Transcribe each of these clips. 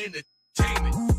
Entertainment.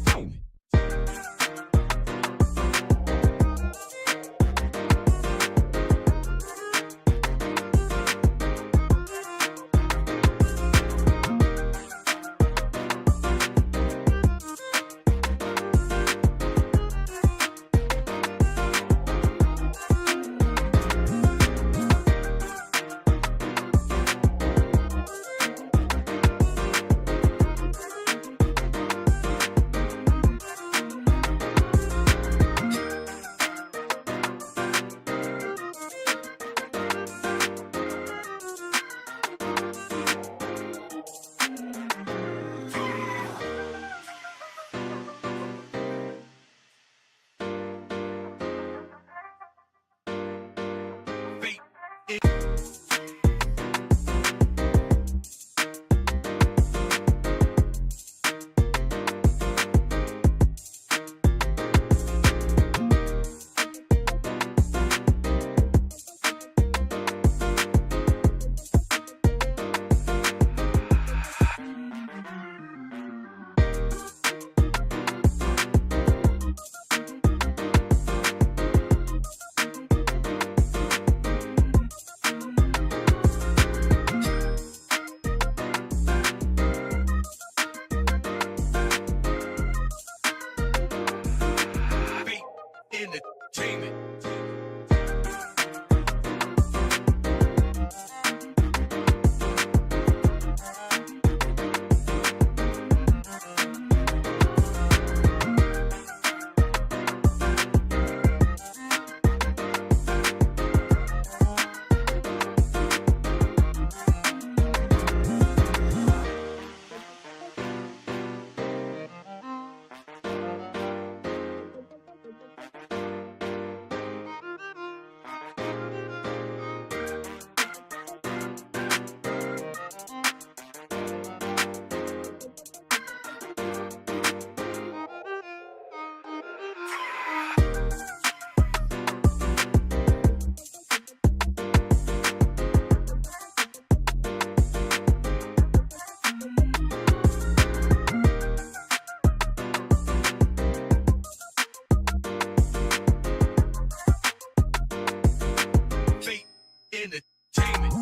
Entertainment. Entertainment.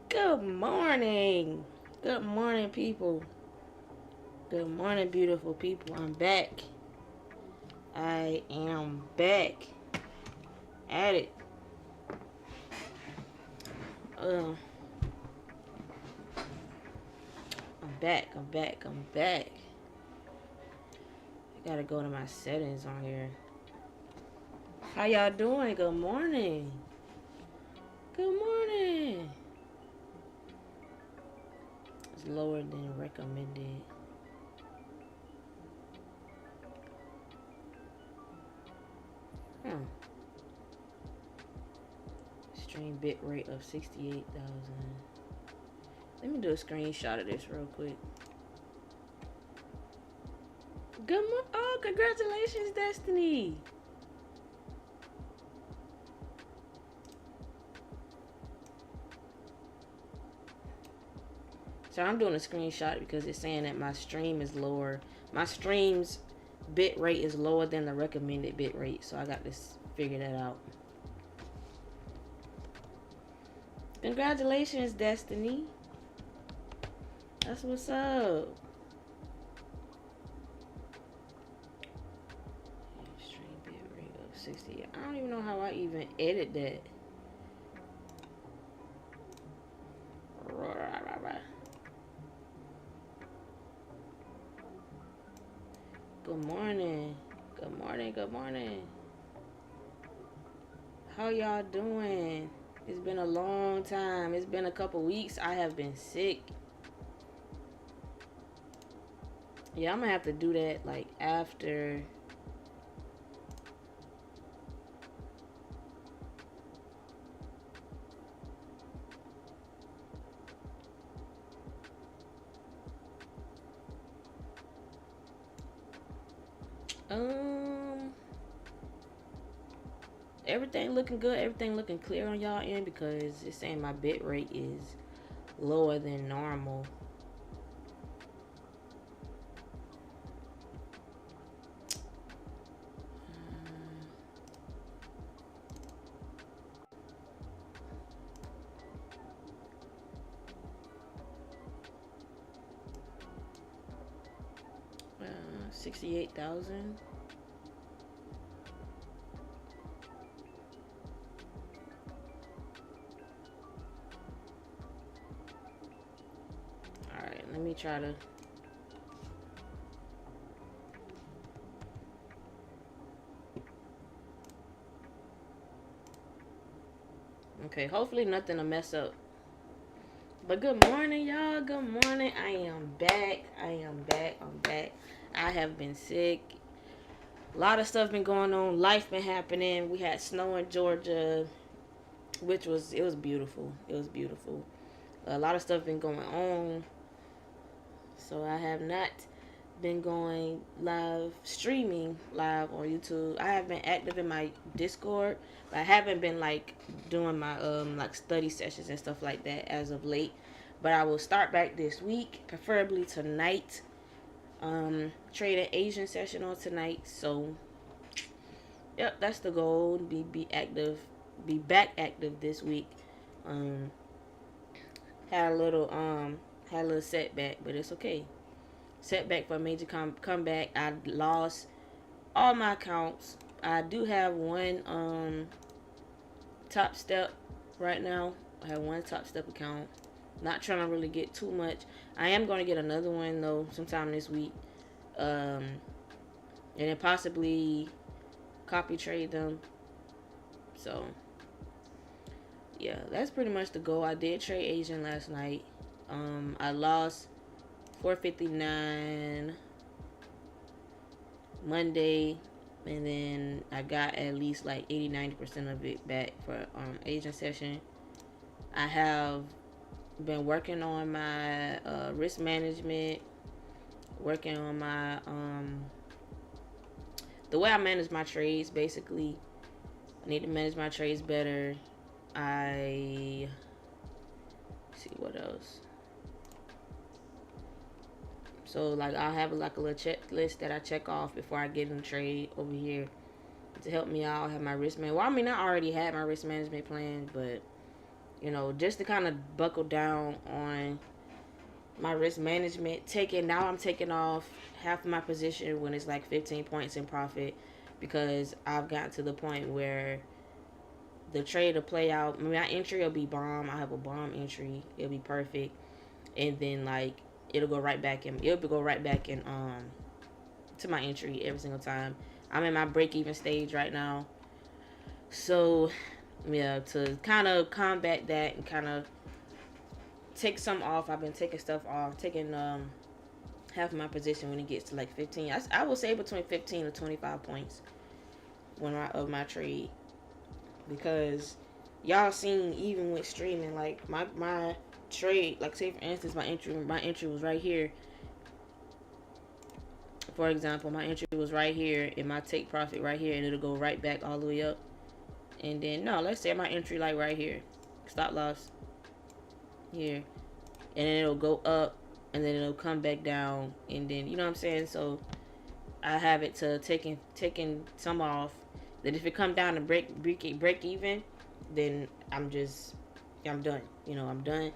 Good morning. Good morning, people. Good morning, beautiful people. I'm back. I am back at it. I'm back. I gotta go to my settings on here. How y'all doing? Good morning. Good morning. It's lower than recommended. Stream bit rate of 68,000. Let me do a screenshot of this real quick. Good morning. Oh, congratulations, Destiny. So I'm doing a screenshot because it's saying that my stream is lower. My streams bit rate is lower than the recommended bit rate, so I got to figure that out. Congratulations, Destiny. That's what's up. Stream bit rate of 60. I don't even know how I even edit that. Good morning. Good morning. Good morning. How y'all doing? It's been a long time. It's been a couple weeks. I have been sick. Yeah, I'm gonna have to do that like after. Everything looking good. Everything looking clear on y'all end because it's saying my bit rate is lower than normal. 68,000. All right, let me try to. Okay, hopefully nothing to mess up. But good morning, y'all. Good morning. I am back. I'm back. I have been sick. A lot of stuff been going on. Life been happening. We had snow in Georgia, which was beautiful. It was beautiful. A lot of stuff been going on. So I have not been going streaming live on YouTube. I have been active in my Discord, but I haven't been like doing my like study sessions and stuff like that as of late. But I will start back this week, preferably tonight. Trade an Asian session on tonight. So yep, that's the goal. Be active, be back active this week. Had a little setback, but it's okay. Setback for a major comeback. I lost all my accounts. I do have one Topstep right now. I have one Topstep account. Not trying to really get too much. I am going to get another one though sometime this week. And then possibly copy trade them. So yeah, that's pretty much the goal. I did trade Asian last night. I lost 459 Monday, and then I got at least like 80-90% of it back for Asian session. I have been working on my risk management, working on my the way I manage my trades. Basically, I need to manage my trades better. I see what else. So like I'll have like a little checklist that I check off before I get in the trade over here to help me out. I have my risk management. Well, I mean I already had my risk management plan, but you know, just to kind of buckle down on my risk management. Now I'm taking off half of my position when it's like 15 points in profit because I've gotten to the point where the trade will play out. I mean, my entry will be bomb. I have a bomb entry. It'll be perfect, and then like it'll go right back in. To my entry every single time. I'm in my break even stage right now. So yeah, to kind of combat that and kind of take some off. I've been taking stuff off, taking half of my position when it gets to like 15. I will say between 15 to 25 points of my trade, because y'all seen even with streaming, like my trade, like say for instance my entry was right here. For example, my entry was right here and my take profit right here, and it'll go right back all the way up. And then no, let's say my entry like right here, stop loss here, and then it'll go up and then it'll come back down, and then you know what I'm saying. So I have it to taking some off. That if it come down to break even, then I'm done. I'm done.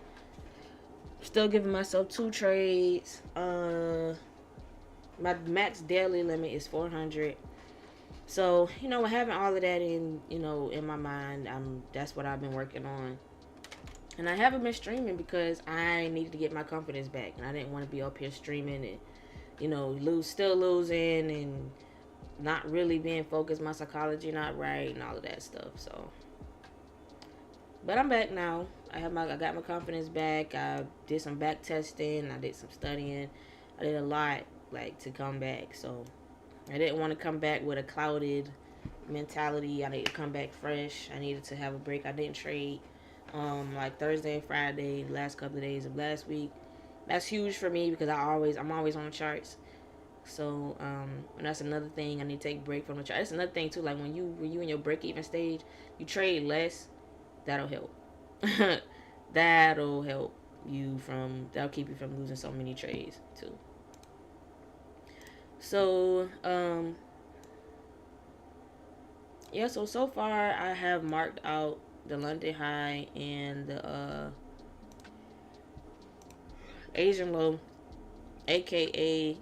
Still giving myself 2 trades. My max daily limit is 400. So having all of that in my mind, that's what I've been working on. And I haven't been streaming because I needed to get my confidence back, and I didn't want to be up here streaming and still losing and not really being focused, my psychology not right, and all of that stuff. So, but I'm back now. I got my confidence back. I did some back testing. I did some studying. I did a lot to come back. So I didn't want to come back with a clouded mentality. I needed to come back fresh. I needed to have a break. I didn't trade Thursday and Friday, the last couple of days of last week. That's huge for me because I'm always on the charts. So and that's another thing. I need to take a break from the chart. That's another thing too. Like when you in your break even stage, you trade less. That'll help. That'll keep you from losing so many trades too. So yeah. So far I have marked out the London high and the Asian low, aka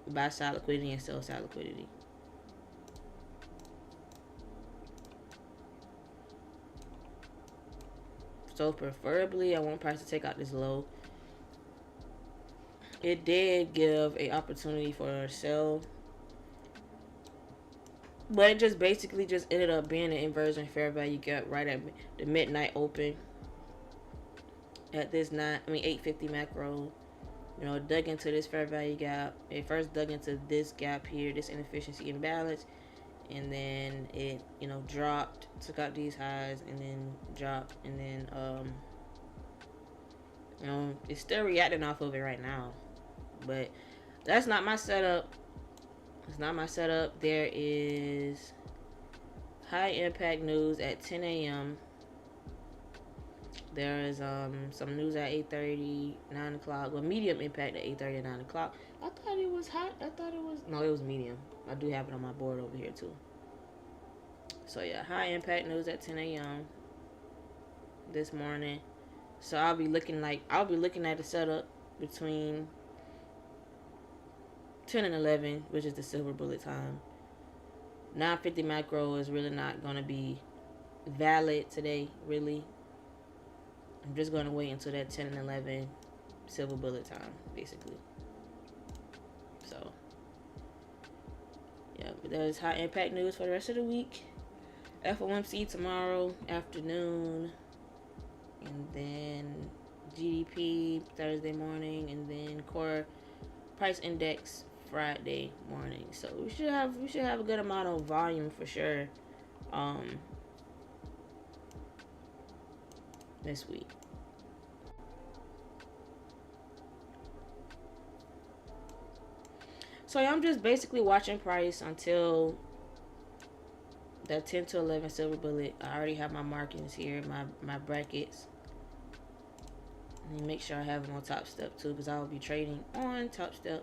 buy side liquidity and sell side liquidity. So preferably I want price to take out this low. It did give a opportunity for a sell, but it just basically just ended up being an inversion fair value gap right at the midnight open at this 850 macro. It dug into this fair value gap. It first dug into this gap here, this inefficiency imbalance, and then it dropped, took out these highs, and then dropped, and then it's still reacting off of it right now. But that's not my setup. It's not my setup. There is high impact news at 10 a.m. There is some news at 8:30, 9 o'clock. Well, medium impact at 8:30 and 9 o'clock. I thought it was hot. No, it was medium. I do have it on my board over here too. So yeah, high impact news at 10 a.m. this morning. So I'll be looking at a setup between 10 and 11, which is the silver bullet time. 950 macro is really not going to be valid today, really. I'm just going to wait until that 10 and 11 silver bullet time, basically. So, yeah, but there's high impact news for the rest of the week. FOMC tomorrow afternoon, and then GDP Thursday morning, and then core price index Friday morning. So we should have a good amount of volume for sure this week. So I'm just basically watching price until that 10 to 11 silver bullet. I already have my markings here, my brackets. Let me make sure I have them on Topstep too, because I will be trading on Topstep.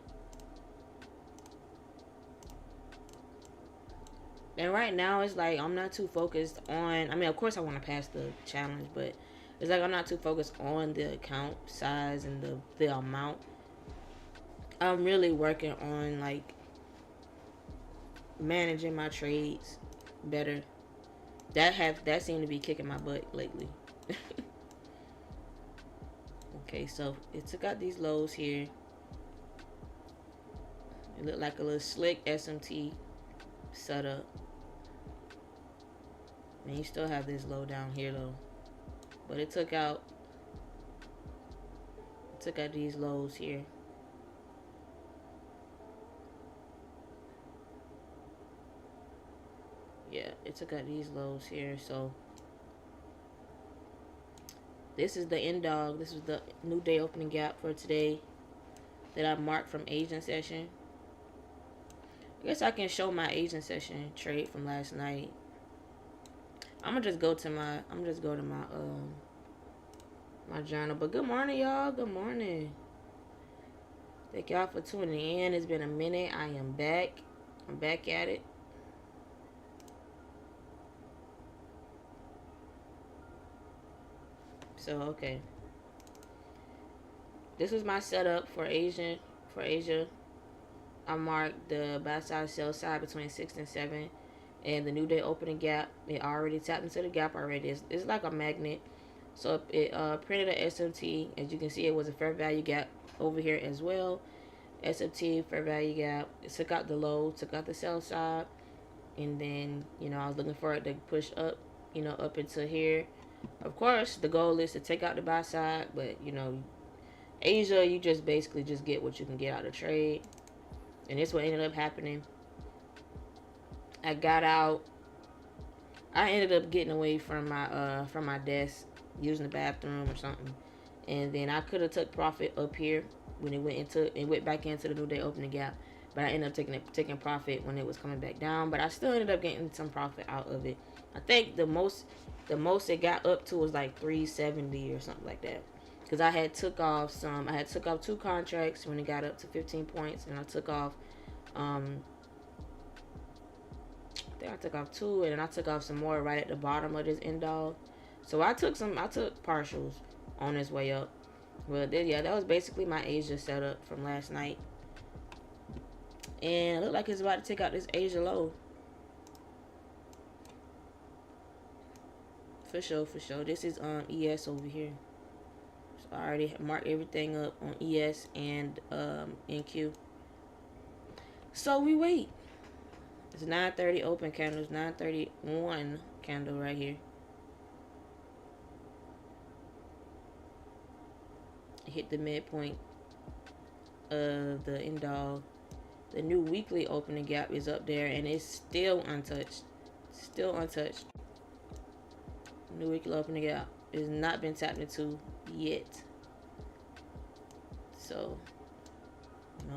And right now it's like I'm not too focused on, of course I want to pass the challenge, but it's like I'm not too focused on the account size and the amount. I'm really working on managing my trades better. That seemed to be kicking my butt lately. Okay, so it took out these lows here. It looked like a little slick SMT setup. And you still have this low down here though. But it took out these lows here. Yeah, it took out these lows here. So this is the end dog. This is the new day opening gap for today that I marked from Asian session. I guess I can show my Asian session trade from last night. I'm gonna just go to my my journal. But good morning, y'all. Good morning. Thank y'all for tuning in. It's been a minute. I am back. I'm back at it. So, okay. This was my setup for Asia. For Asia, I marked the buy side, sell side between 6 and 7. And the new day opening gap, it already tapped into the gap already. It's like a magnet. So it printed a SMT. As you can see, it was a fair value gap over here as well. SMT, fair value gap. It took out the low, took out the sell side. And then, I was looking for it to push up, up into here. Of course, the goal is to take out the buy side. But, Asia, you just basically just get what you can get out of trade. And this what ended up happening. I got out. I ended up getting away from my desk, using the bathroom or something, and then I could have took profit up here when it went back into the new day opening gap, but I ended up taking profit when it was coming back down. But I still ended up getting some profit out of it. I think the most it got up to was like 370 or something like that, because I had took off 2 contracts when it got up to 15 points, and I took off I took off 2, and then I took off some more right at the bottom of this end all. So I took partials on this way up. Well, yeah, that was basically my Asia setup from last night. And it looked like it's about to take out this Asia low. For sure. This is ES over here. So I already marked everything up on ES and NQ. So we wait. It's 9:30 open candles, 9:31 candle right here. Hit the midpoint of the end all. The new weekly opening gap is up there, and it's still untouched. New weekly opening gap has not been tapped into yet. So,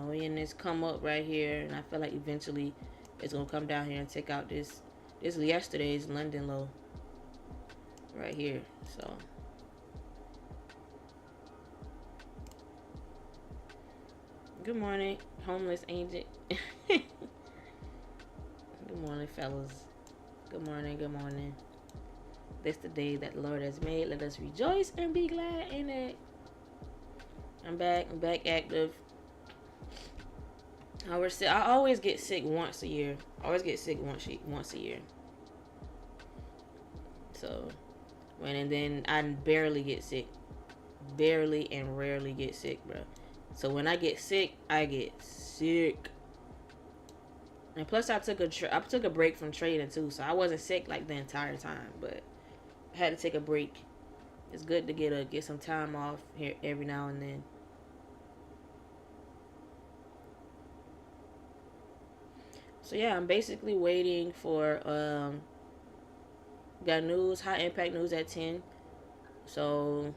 we in this come up right here, and I feel like eventually it's gonna come down here and take out this yesterday's London low right here. So good morning, homeless agent. Good morning, fellas. Good morning. This the day that the Lord has made. Let us rejoice and be glad in it. I'm back active. I always get sick once a year. Once a year. So, and then I barely get sick. Barely and rarely get sick, bro. So when I get sick, I get sick. And plus, I took a break from trading too, so I wasn't sick like the entire time, but I had to take a break. It's good to get some time off here every now and then. So yeah, I'm basically waiting for got news, high impact news at 10. So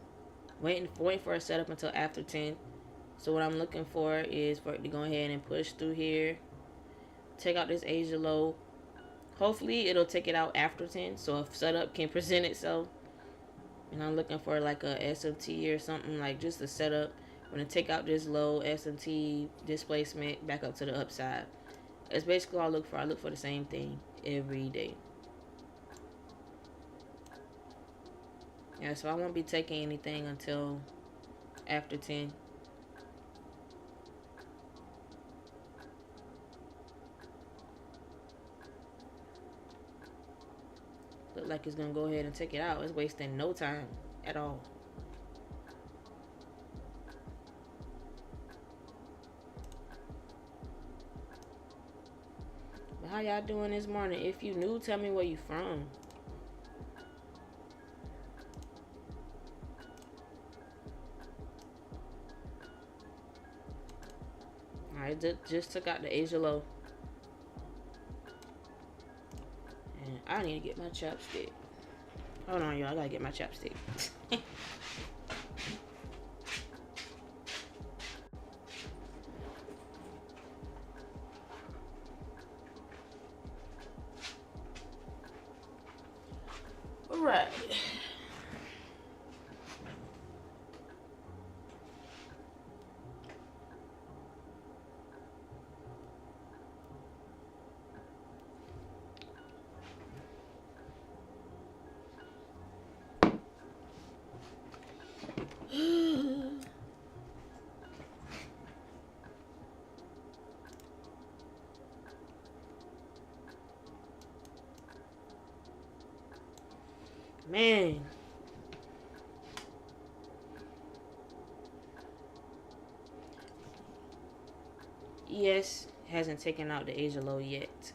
waiting for a setup until after 10. So what I'm looking for is for it to go ahead and push through here, take out this Asia low. Hopefully it'll take it out after 10, so a setup can present itself. And I'm looking for like a SMT or something, like just a setup. I'm gonna take out this low SMT displacement back up to the upside. That's basically all I look for. I look for the same thing every day. Yeah, so I won't be taking anything until after 10. Look like it's gonna go ahead and take it out. It's wasting no time at all. But how y'all doing this morning? If you new, tell me where you from. Alright, just took out the Asia low. And I need to get my chapstick. Hold on, y'all. I gotta get my chapstick. Alright. Man. ES hasn't taken out the Asia low yet.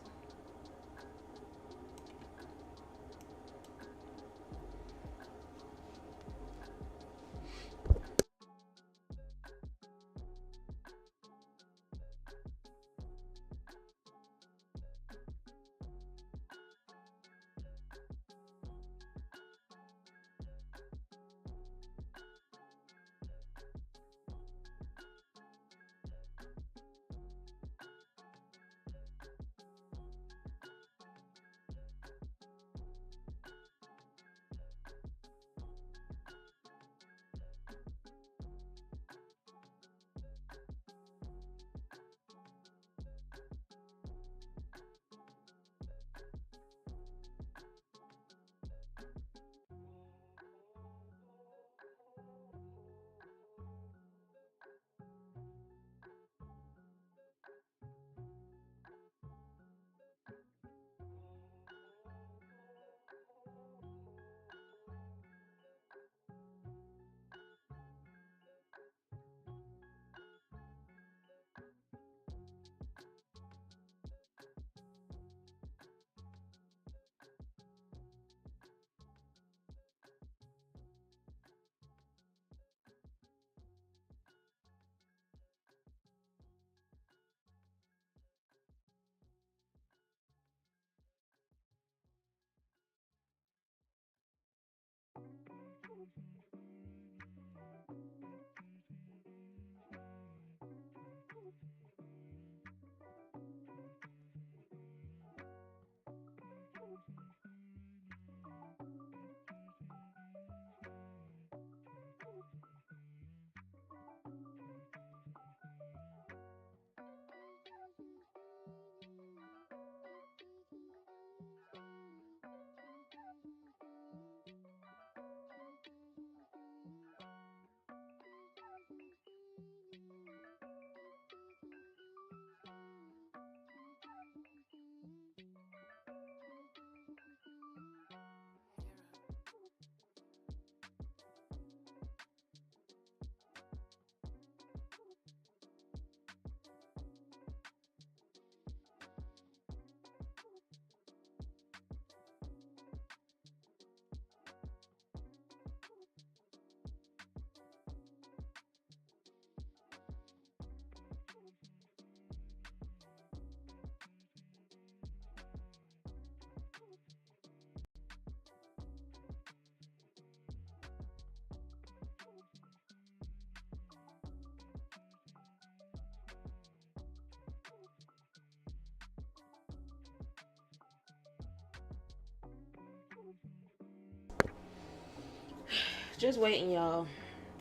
Just waiting, y'all.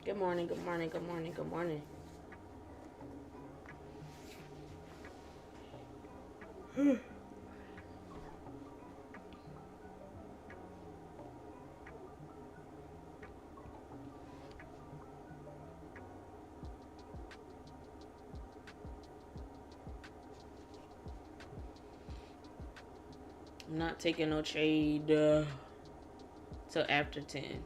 Good morning, good morning, good morning, good morning. I'm not taking no trade till after 10.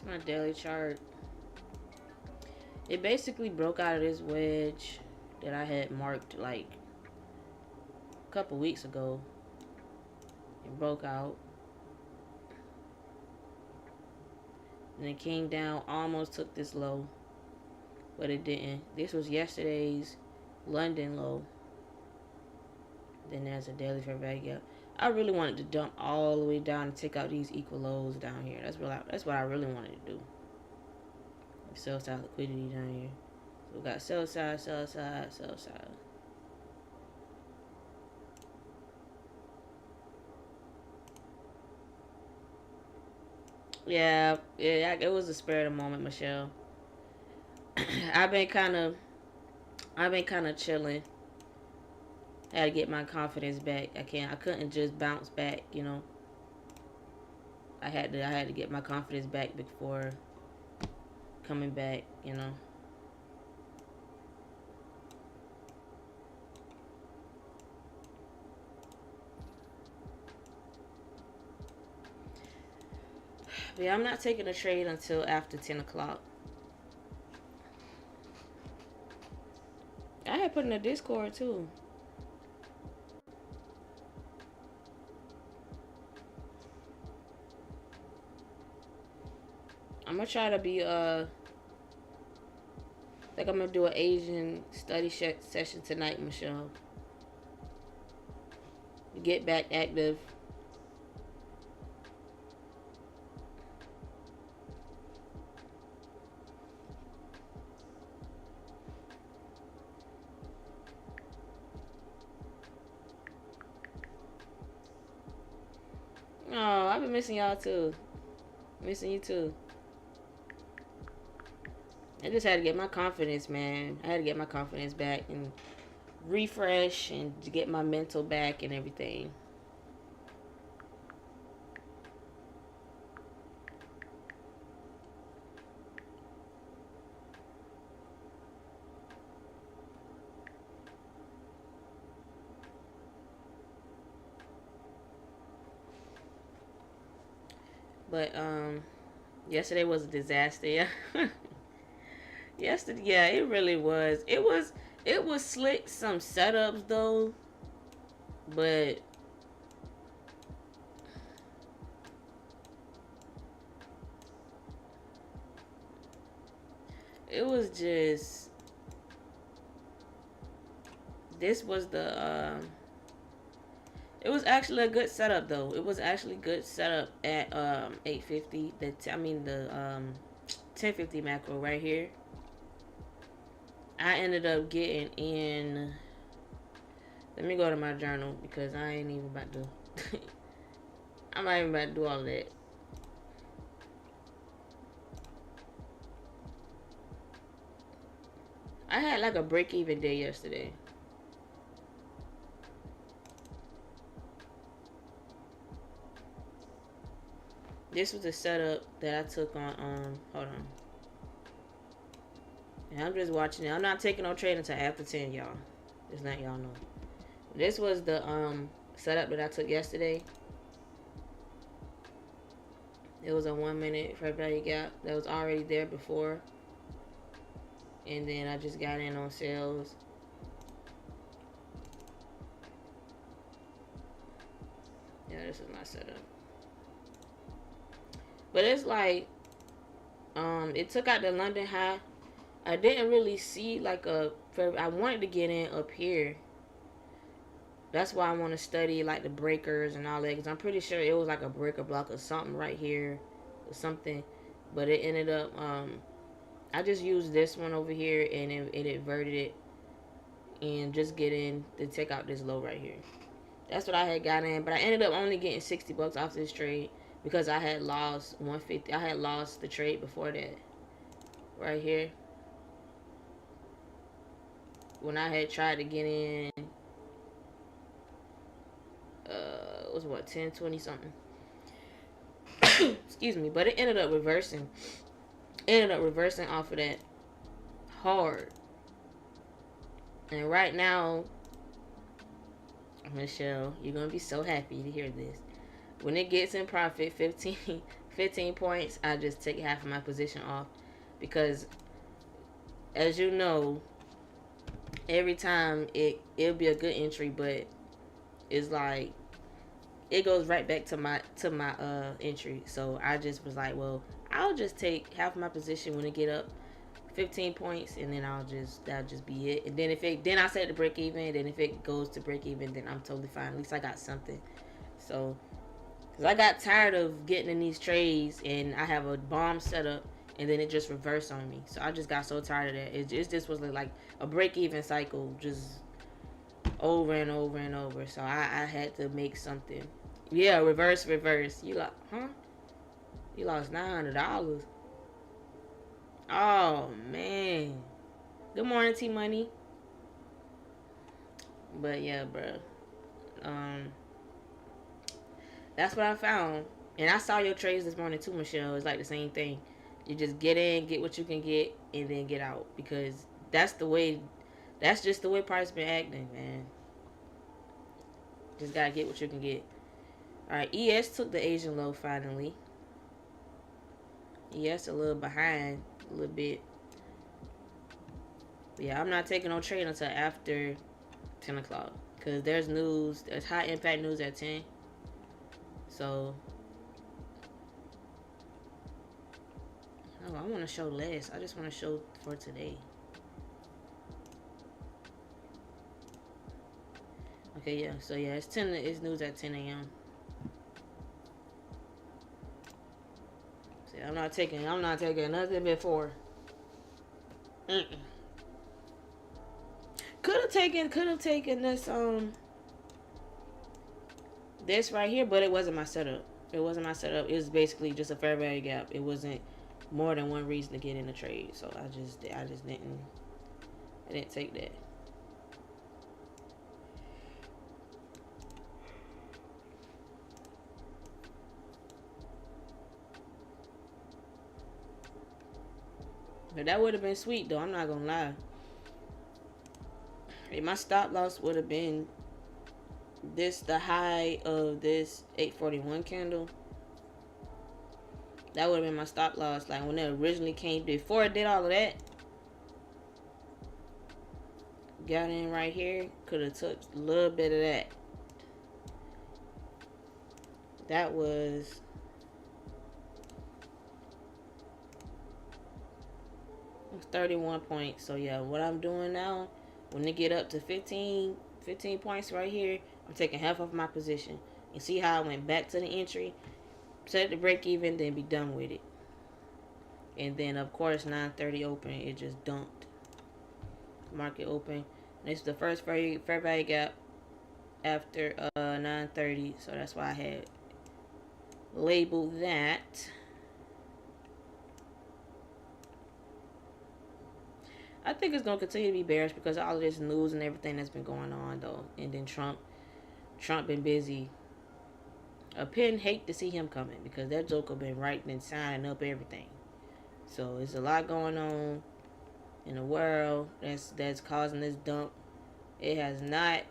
It's my daily chart. It basically broke out of this wedge that I had marked like a couple weeks ago. It broke out. And it came down, almost took this low, but it didn't. This was yesterday's London low. Then there's a daily fair value gap. I really wanted to dump all the way down and take out these equal lows down here. That's what I really wanted to do. Sell side liquidity down here. So we got sell side, sell side, sell side. Yeah, it was a spur of the moment, Michelle. I've been kind of chilling. I had to get my confidence back. I couldn't just bounce back, you know. I had to get my confidence back before coming back, you know. But yeah, I'm not taking a trade until after 10 o'clock. I had put in a Discord too. I'm gonna try to be like I'm gonna do an Asian study session tonight, Michelle. Get back active. Oh, I've been missing y'all too. Missing you too. I just had to get my confidence, man. I had to get my confidence back and refresh and to get my mental back and everything. But yesterday was a disaster. Yeah. Yesterday, yeah, it really was. It was slick some setups though, but it was just this was the it was actually a good setup though. It was actually good setup at 850. The 1050 macro right here. I ended up getting in. Let me go to my journal because I ain't even about to. I'm not even about to do all of that. I had like a break even day yesterday. This was the setup that I took on. Hold on. And I'm just watching it. I'm not taking no trade until after 10, y'all. Just let y'all know. This was the setup that I took yesterday. It was a 1 minute fair value gap that was already there before. And then I just got in on sales. Yeah, this is my setup. But it's like, it took out the London high. I didn't really see like I wanted to get in up here. That's why I want to study like the breakers and all that. Because I'm pretty sure it was like a breaker block or something right here. Or something. But it ended up, I just used this one over here and it inverted it. And just get in to take out this low right here. That's what I had got in. But I ended up only getting $60 off this trade. Because I had lost 150. I had lost the trade before that. Right here. When I had tried to get in. It was what, 10, 20 something. Excuse me. But it ended up reversing. It ended up reversing off of that hard. And right now, Michelle, you're going to be so happy to hear this. When it gets in profit, 15 points, I just take half of my position off. Because, as you know, every time it'll be a good entry, but it's like, it goes right back to my entry. So I just was like, well, I'll just take half of my position when it get up 15 points, and then that'll just be it. And then then I set the break even. Then if it goes to break even, then I'm totally fine. At least I got something. So, cause I got tired of getting in these trades, and I have a bomb set up, and then it just reversed on me. So I just got so tired of that. It just was like a break even cycle, just over and over and over. So I had to make something. Yeah, reverse. You like, huh? You lost $900. Oh man. Good morning, T Money. But yeah, bro. Um, that's what I found. And I saw your trades this morning too, Michelle. It's like the same thing. You just get in, get what you can get, and then get out, because that's the way. That's just the way price been acting, man. Just gotta get what you can get. All right, ES took the Asian low finally. ES a little behind, a little bit. But yeah, I'm not taking no trade until after 10 o'clock, because there's news. There's high impact news at 10. So, oh, I want to show less. I just want to show for today. Okay, yeah. So yeah, it's news at 10 a.m. See, I'm not taking nothing before. Could have taken this right here, but it wasn't my setup. It was basically just a fair value gap. It wasn't more than one reason to get in the trade. So I just didn't take that. But that would have been sweet though, I'm not gonna lie. If my stop loss would have been the high of this 841 candle, that would have been my stop loss. Like when it originally came, before it did all of that, got in right here, could have took a little bit of that. That was 31 points. So yeah, what I'm doing now, when they get up to 15 points right here, I'm taking half of my position. You see how I went back to the entry, set the break even, then be done with it. And then of course 9:30 open, it just dumped. Market open. This is the first fair value gap after 9:30, so that's why I had labeled that. I think it's gonna continue to be bearish because of all of this news and everything that's been going on though. And then Trump been busy. A pen hate to see him coming because that joker been writing and signing up everything. So there's a lot going on in the world that's causing this dump. It has not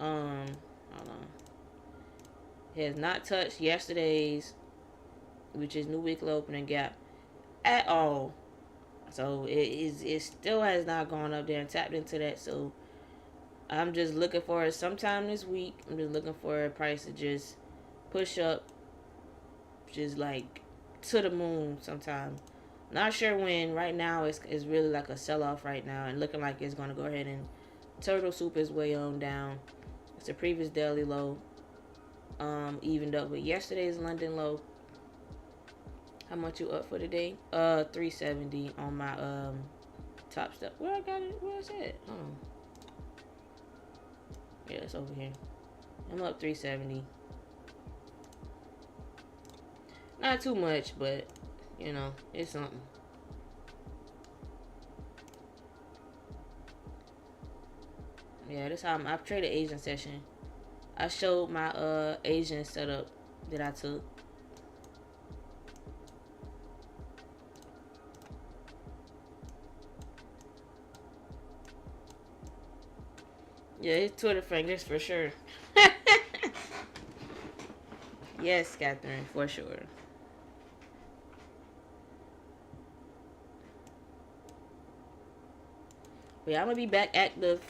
hold on. It has not touched yesterday's, which is new weekly opening gap, at all. So it still has not gone up there and tapped into that. So I'm just looking for it sometime this week. I'm just looking for a price to just push up, just like to the moon sometime. Not sure when. Right now it's really like a sell-off right now, and looking like it's going to go ahead and turtle soup its way on down. It's the previous daily low, evened up with yesterday's London low. How much you up for today? 370 on my Topstep. Where I got it? Where is it? Oh, yeah, it's over here. I'm up 370. Not too much, but you know, it's something. Yeah, this how I've traded Asian session. I showed my Asian setup that I took. Yeah, it's Twitter fingers for sure. Yes, Catherine, for sure. But yeah, I'm gonna be back active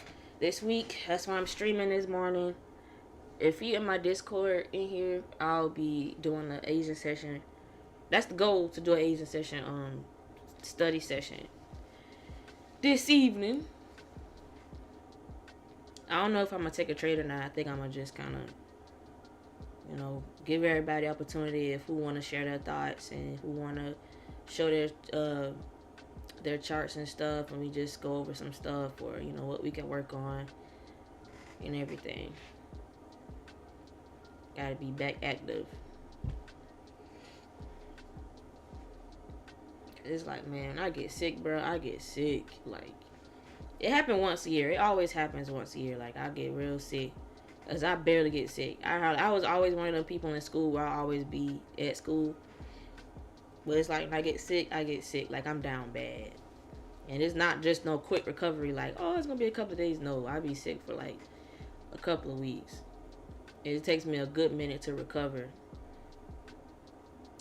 this week. That's why I'm streaming this morning. If you in my Discord in here, I'll be doing the Asian session. That's the goal, to do an Asian session, study session. this evening. I don't know if I'm gonna take a trade or not. I think I'm gonna just kind of, give everybody opportunity if who want to share their thoughts and who want to show their charts and stuff, and we just go over some stuff or what we can work on and everything. Gotta be back active. It's like, man, I get sick, bro. I get sick. Like, it happened once a year. It always happens once a year. Like, I get real sick. Because I barely get sick. I was always one of those people in school where I always be at school. But it's like, when I get sick, I get sick. Like, I'm down bad. And it's not just no quick recovery. Like, oh, it's going to be a couple of days. No, I be sick for like a couple of weeks. It takes me a good minute to recover.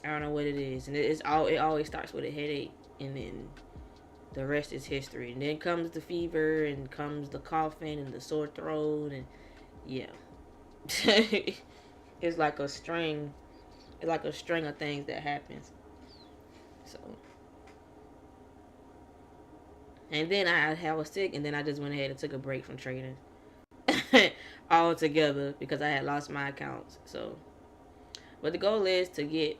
I don't know what it is. And it always starts with a headache. And then the rest is history. And then comes the fever. And comes the coughing. And the sore throat. And yeah. It's like a string. It's like a string of things that happens. So. And then I was sick. And then I just went ahead and took a break from trading. All together. Because I had lost my accounts. So. But the goal is to get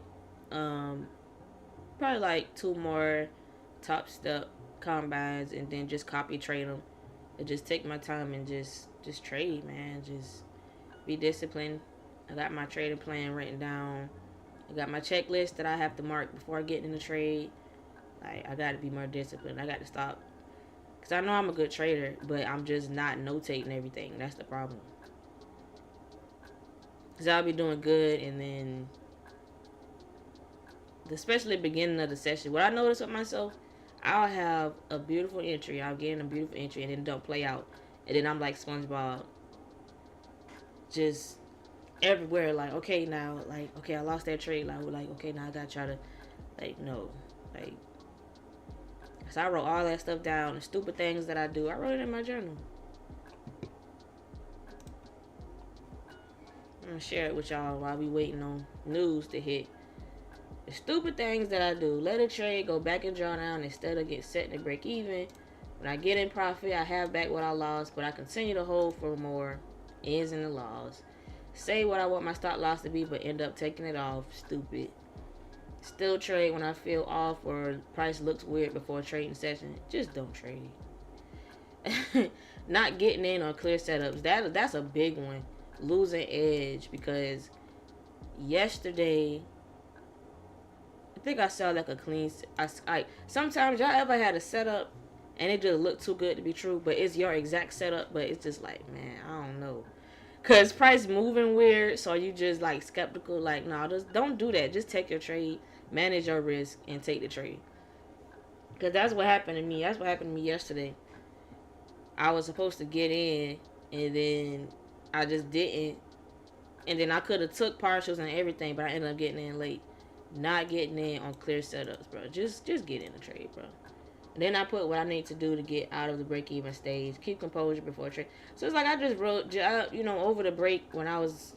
probably like 2 more Topstep combines and then just copy trade them. And just take my time and just trade, man. Just be disciplined. I got my trading plan written down. I got my checklist that I have to mark before I get in the trade. Like, I got to be more disciplined. I got to stop. Because I know I'm a good trader, but I'm just not notating everything. That's the problem. Because I'll be doing good and then, especially the beginning of the session, what I notice with myself, I'll have a beautiful entry. I'll get in a beautiful entry and then it don't play out. And then I'm like SpongeBob. Just everywhere. Like, okay, now, like, okay, I lost that trade. Like okay, now I got to try to, like, no. Like, so I wrote all that stuff down. The stupid things that I do, I wrote it in my journal. I'm going to share it with y'all while we waiting on news to hit. The stupid things that I do. Let a trade go back and draw down instead of get set to break even. When I get in profit, I have back what I lost, but I continue to hold for more. Ends in the loss. Say what I want my stop loss to be, but end up taking it off. Stupid. Still trade when I feel off or price looks weird before a trading session. Just don't trade. Not getting in on clear setups. That's a big one. Losing edge, because yesterday I think I saw like a clean. Sometimes y'all ever had a setup and it just looked too good to be true, but it's your exact setup, but it's just like, man, I don't know, cause price moving weird, so you just like skeptical. Like, no, just don't do that. Just take your trade, manage your risk, and take the trade. Cause that's what happened to me. That's what happened to me yesterday. I was supposed to get in, and then I just didn't. And then I could have took partials and everything, but I ended up getting in late. Not getting in on clear setups, bro. Just get in the trade, bro. And then I put what I need to do to get out of the break-even stage. Keep composure before trade. So it's like I just wrote, over the break when I was,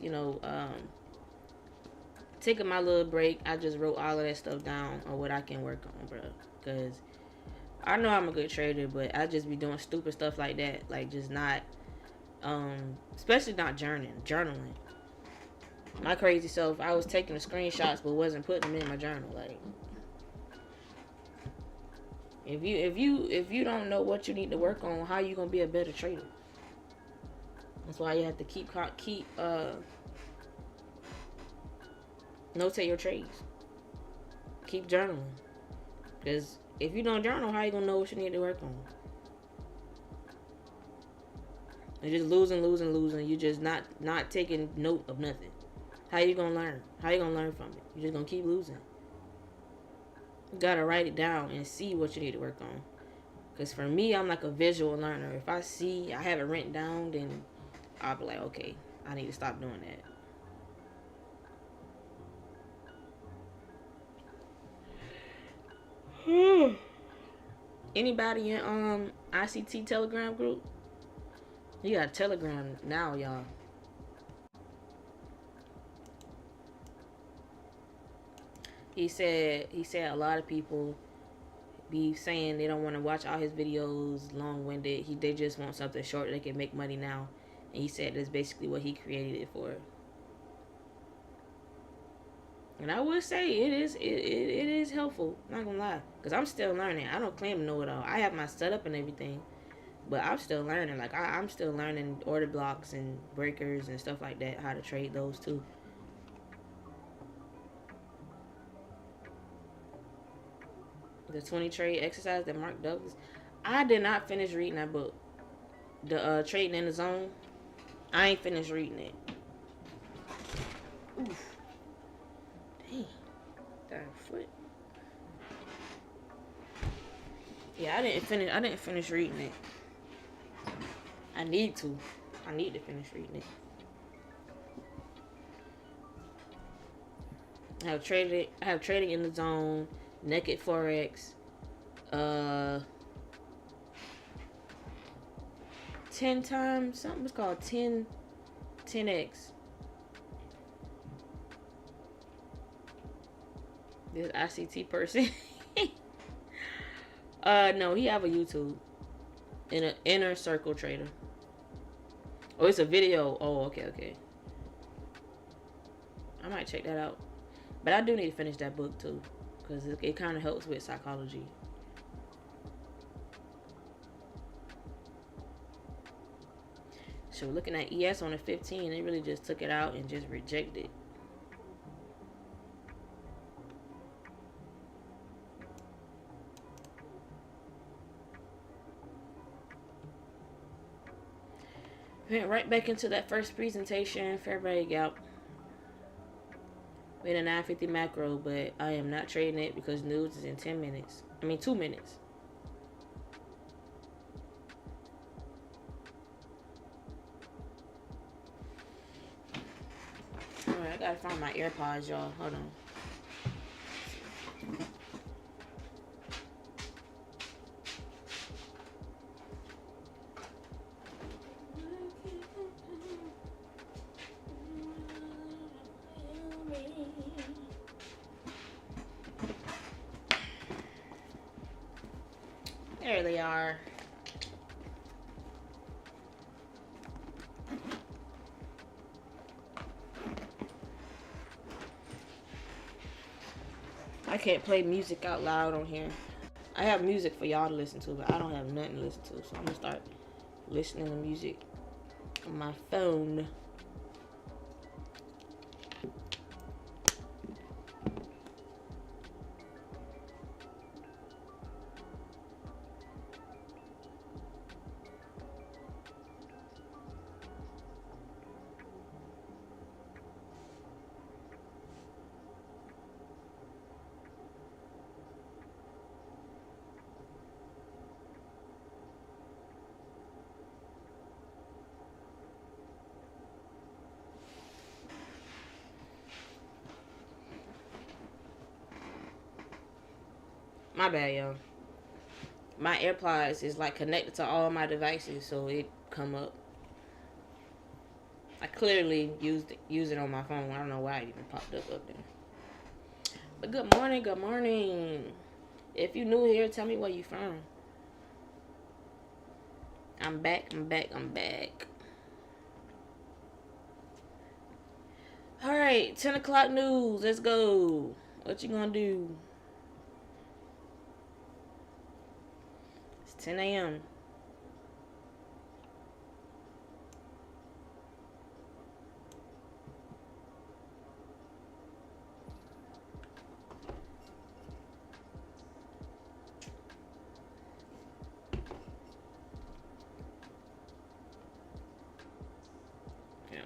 taking my little break. I just wrote all of that stuff down on what I can work on, bro. Because I know I'm a good trader, but I just be doing stupid stuff like that. Like, just not, especially not journaling. My crazy self, I was taking the screenshots but wasn't putting them in my journal. Like, if you don't know what you need to work on, how you gonna be a better trader? That's why you have to keep notate your trades. Keep journaling. Because if you don't journal, how you gonna know what you need to work on? You're just losing. You're just not taking note of nothing. How you gonna learn? How you gonna learn from it? You're just gonna keep losing. You gotta write it down and see what you need to work on. Because for me, I'm like a visual learner. If I see I have it written down, then I'll be like, okay, I need to stop doing that. Anybody in ICT Telegram group? You got Telegram now, y'all. He said a lot of people be saying they don't want to watch all his videos long-winded. They just want something short they can make money now. And he said that's basically what he created it for. And I would say it is helpful. Not gonna lie, because I'm still learning. I don't claim to know it all. I have my setup and everything, but I'm still learning. Like I'm still learning order blocks and breakers and stuff like that. How to trade those too. The 20 trade exercise that Mark Douglas. I did not finish reading that book. The Trading in the Zone. I ain't finished reading it. Oof. Dang. That foot. Yeah, I didn't finish reading it. I need to. I need to finish reading it. I have Trading in the Zone, Naked Forex, 10 times something was called 10x. This ICT person. No, he have a YouTube. In an inner circle trader. Oh, it's a video. Oh, okay. I might check that out. But I do need to finish that book too, because it kind of helps with psychology. So we're looking at ES on the 15. They really just took it out and just rejected it. Went right back into that first presentation, fair value gap. We had a 950 macro, but I am not trading it because news is in 10 minutes. 2 minutes. Alright, I gotta find my AirPods, y'all. Hold on. There they are. I can't play music out loud on here. I have music for y'all to listen to, but I don't have nothing to listen to. So I'm gonna start listening to music on my phone. My bad, y'all. My AirPods is like connected to all my devices, so it come up. I clearly use it on my phone. I don't know why it even popped up there. But good morning, good morning. If you new here, tell me where you from. I'm back. Alright, 10 o'clock news. Let's go. What you gonna do? It's 10 a.m. Yeah.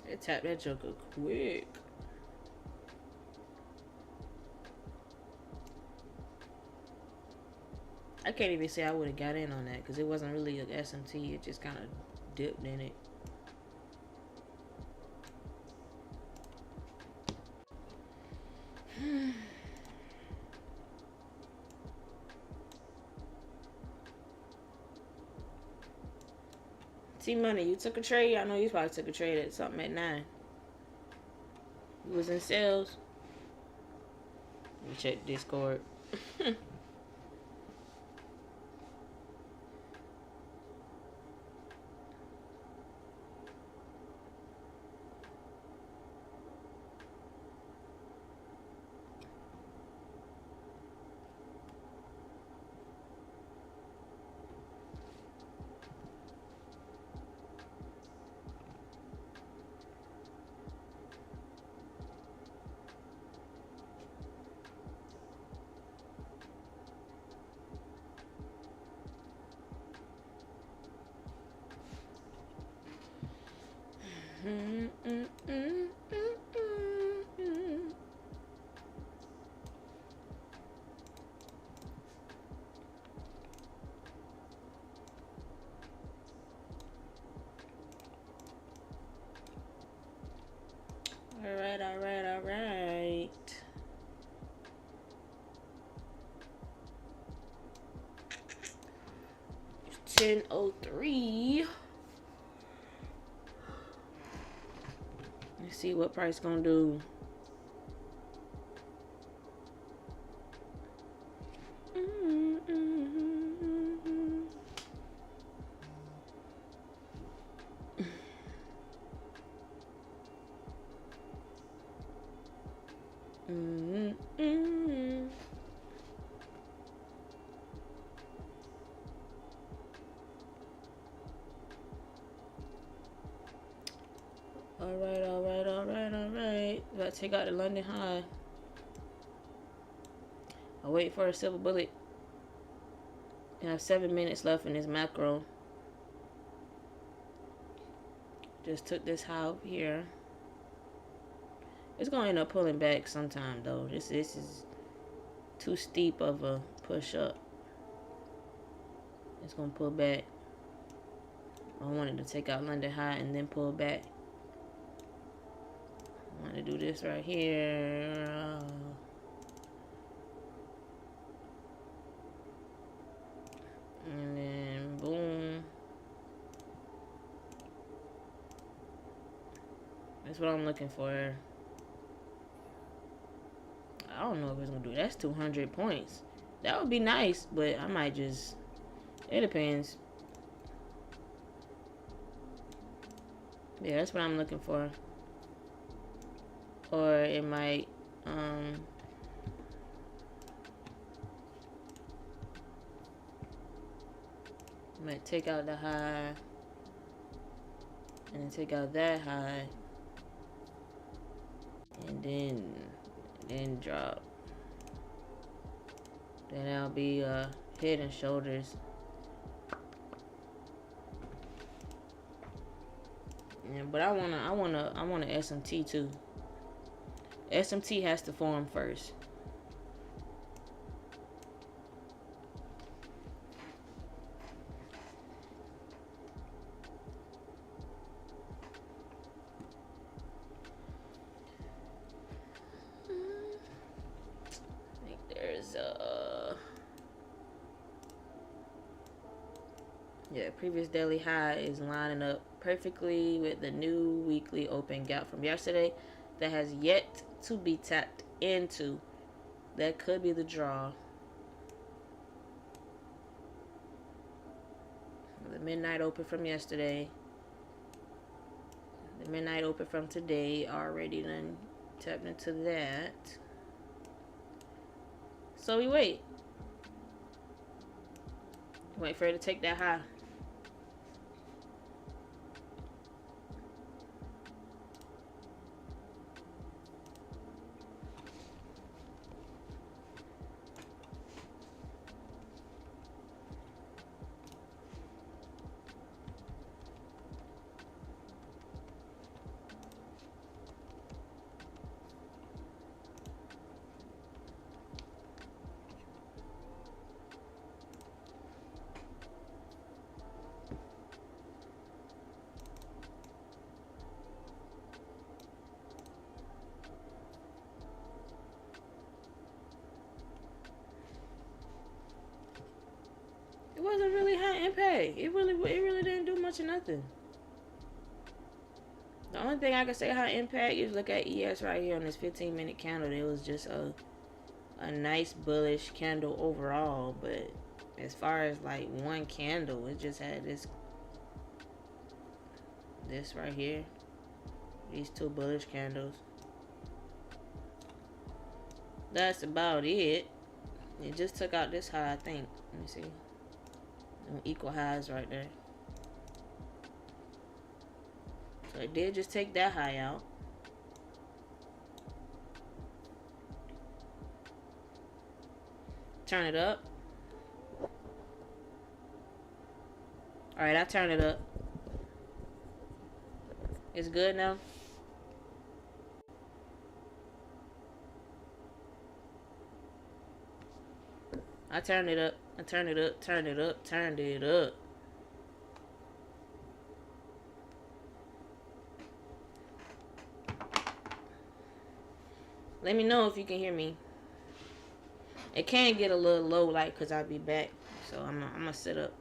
They tap that joker quick. I can't even say I would have got in on that because it wasn't really an SMT. It just kind of dipped in it. T-Money, you took a trade? I know you probably took a trade at something at 9. You was in sales. Let me check Discord. All right. 10:03. Let's see what price gonna do. Alright. Let's take out the London high. I'll wait for a silver bullet. I have 7 minutes left in this macro. Just took this high up here. It's gonna end up pulling back sometime though. This is too steep of a push up. It's gonna pull back. I wanted to take out London high and then pull back. I want to do this right here. And then boom. That's what I'm looking for. I don't know if it's gonna do. That's 200 points. That would be nice, but I might just. It depends. Yeah, that's what I'm looking for. Or it might. Might take out the high. And then take out that high. And then drop. Then that'll be head and shoulders. Yeah, but I want a SMT too. SMT has to form first. I think there's yeah, previous daily high is lining up perfectly with the new weekly open gap from yesterday that has yet to be tapped into. That could be the draw. The midnight open from yesterday. The midnight open from today already done tapped into that. So we wait. Wait for it to take that high. wasn't really high impact. It really didn't do much of nothing. The only thing I can say high impact is look at ES right here on this 15-minute candle. It was just a nice bullish candle overall, but as far as like one candle, it just had this right here, these two bullish candles. That's about it. It just took out this high, I think. Let me see. Them equal highs right there. So it did just take that high out. Turn it up. Alright, I turned it up. It's good now. I turned it up. I turned it up, turned it up, turned it up. Let me know if you can hear me. It can get a little low, like, because I'll be back. So I'm gonna sit up.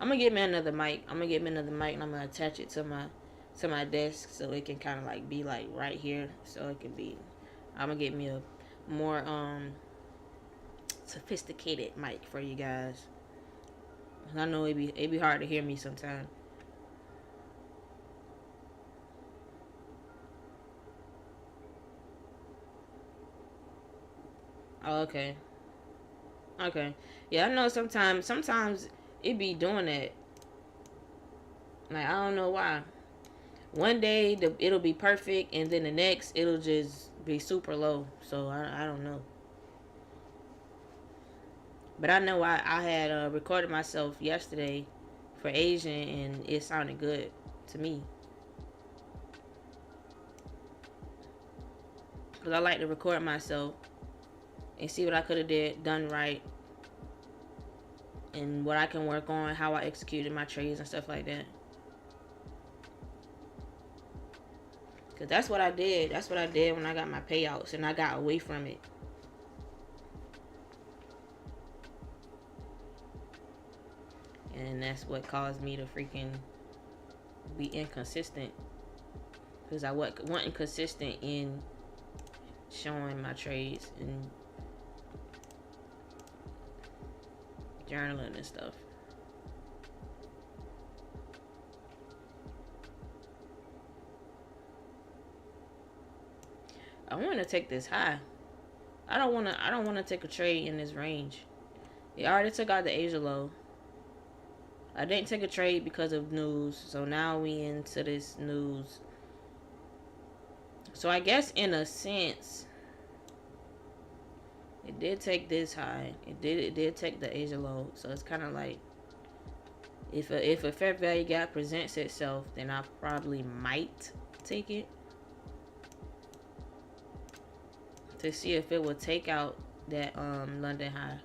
I'm gonna get me another mic. And I'm gonna attach it to my desk so it can kind of like be like right here. So it can be. I'm gonna get me a more sophisticated mic for you guys. I know it be hard to hear me sometimes. Oh, okay. Okay. Yeah, I know sometimes it be doing that. Like, I don't know why. One day it'll be perfect, and then the next it'll just be super low. So I don't know. But I know I had recorded myself yesterday for Asian, and it sounded good to me. Because I like to record myself and see what I could have done right, and what I can work on, how I executed my trades and stuff like that. Because that's what I did. That's what I did when I got my payouts, and I got away from it. And that's what caused me to freaking be inconsistent. Because I wasn't consistent in showing my trades and journaling and stuff. I want to take this high. I don't want to take a trade in this range. It already took out the Asia low. I didn't take a trade because of news, so now we into this news. So I guess in a sense, it did take this high. It did take the Asia low. So it's kind of like, if a fair value gap presents itself, then I probably might take it to see if it will take out that London high.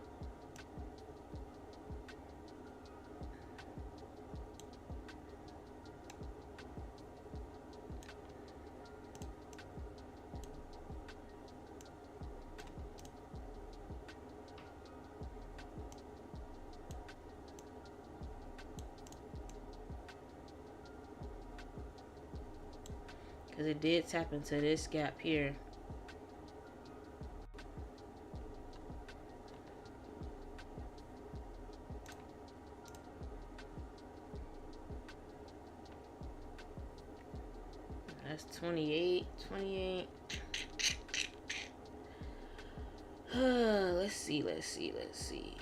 Because it did tap into this gap here. That's 28. Let's see. Let me see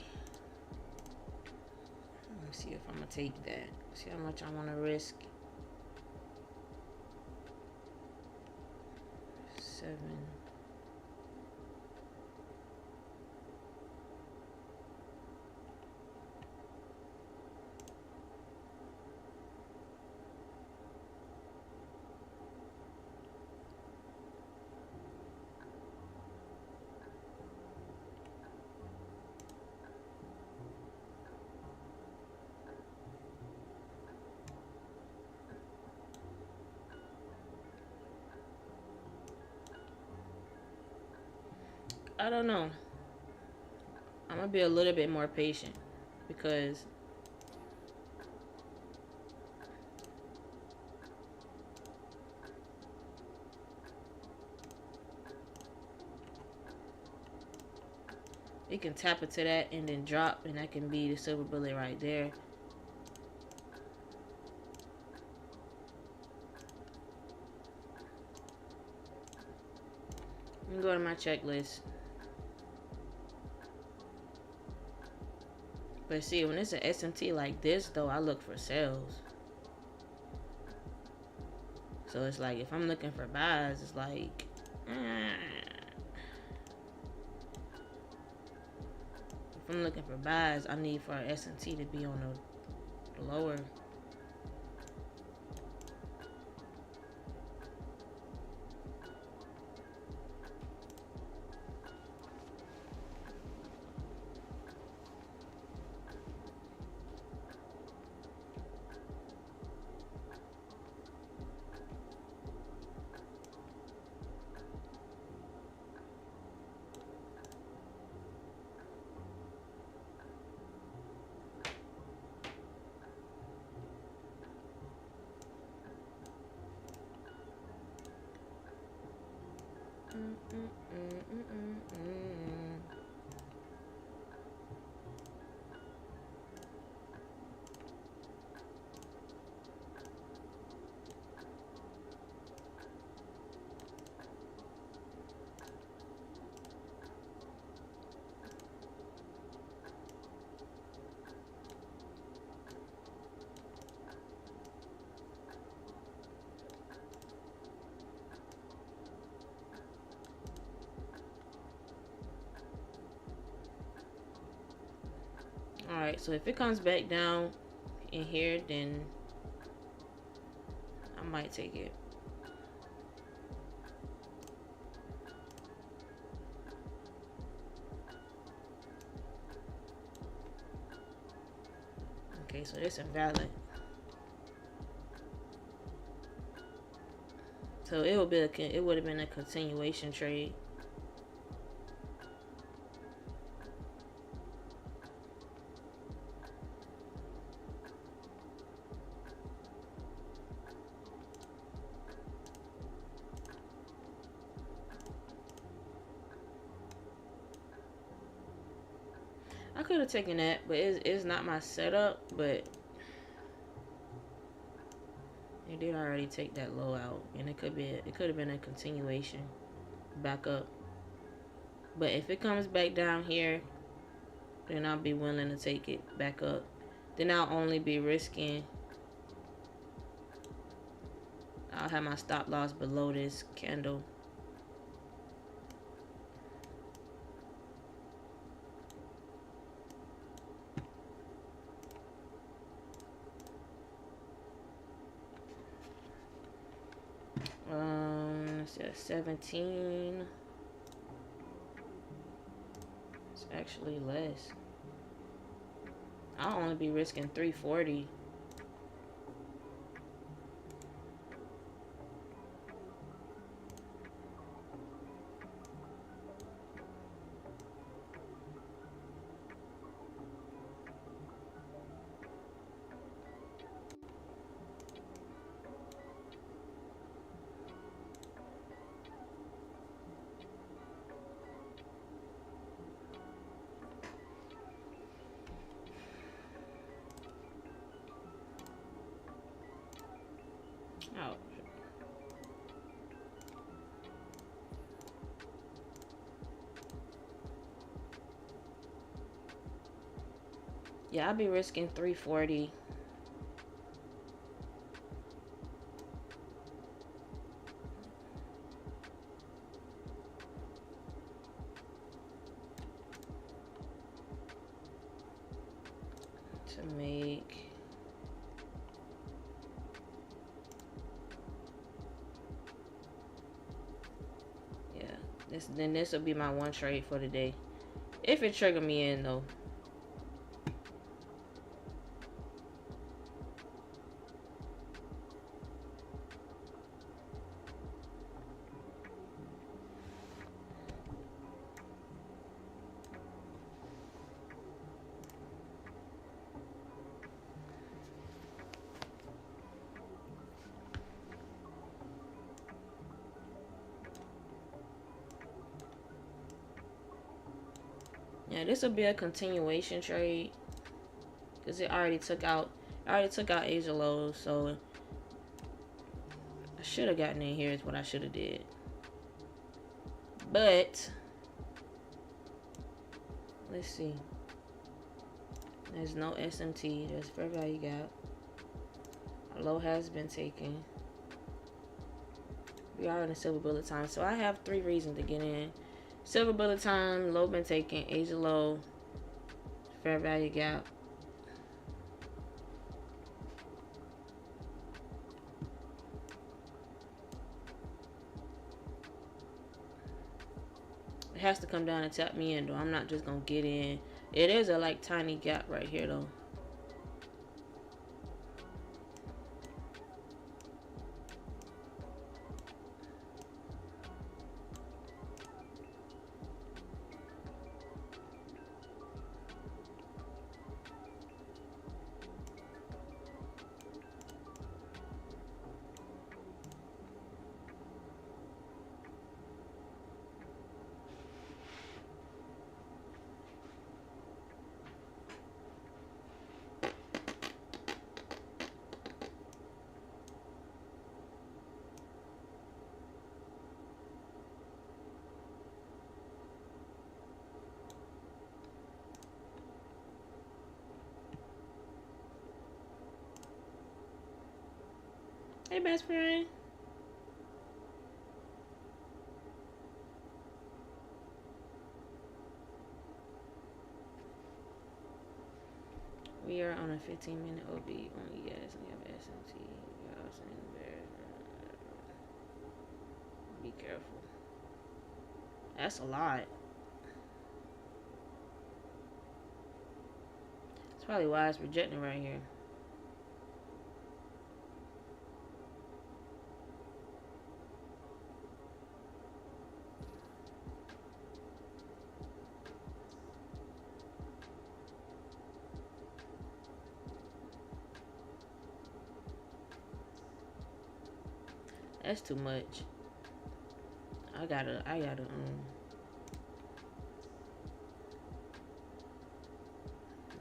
if I'm going to take that. See how much I want to risk. 7. I don't know. I'm gonna be a little bit more patient. because you can tap into that and then drop, and that can be the silver bullet right there. Let me go to my checklist. But see, when it's an SMT like this, though, I look for sales. So it's like, if I'm looking for buys, it's like, if I'm looking for buys, I need for SMT to be on the lower. Alright, so if it comes back down in here, then I might take it. Okay, so it's invalid. So it would have been a continuation trade. I could have taken that, but it's not my setup. But it did already take that low out, and it could have been a continuation back up. But if it comes back down here, then I'll be willing to take it back up. Then I'll only be risking. I'll have my stop loss below this candle. It's 17. It's actually less. I'll only be risking 340. Oh. Yeah, I'll be risking 340. To make this will be my one trade for the day. If it trigger me in though. Yeah, this will be a continuation trade because it already took out. Asia lows, so I should have gotten in here. Is what I should have did. But let's see. There's no SMT. There's fair value gap. A low has been taken. We are in a silver bullet time, so I have 3 reasons to get in. Silver bullet time, low been taken, Asia low, fair value gap. It has to come down and tap me in though. I'm not just gonna get in. It is a like tiny gap right here though. Hey, best friend. We are on a 15-minute OB on ES and we have SMT. Be careful. That's a lot. That's probably why it's rejecting right here. That's too much. I gotta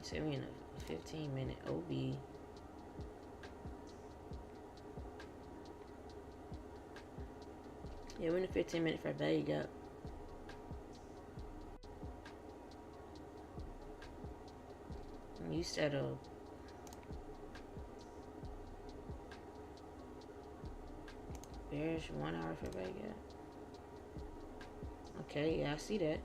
say we in a 15-minute OB. Yeah, we're in a 15-minute for value gap. You said bearish 1 hour for value gap. Okay, yeah, I see that.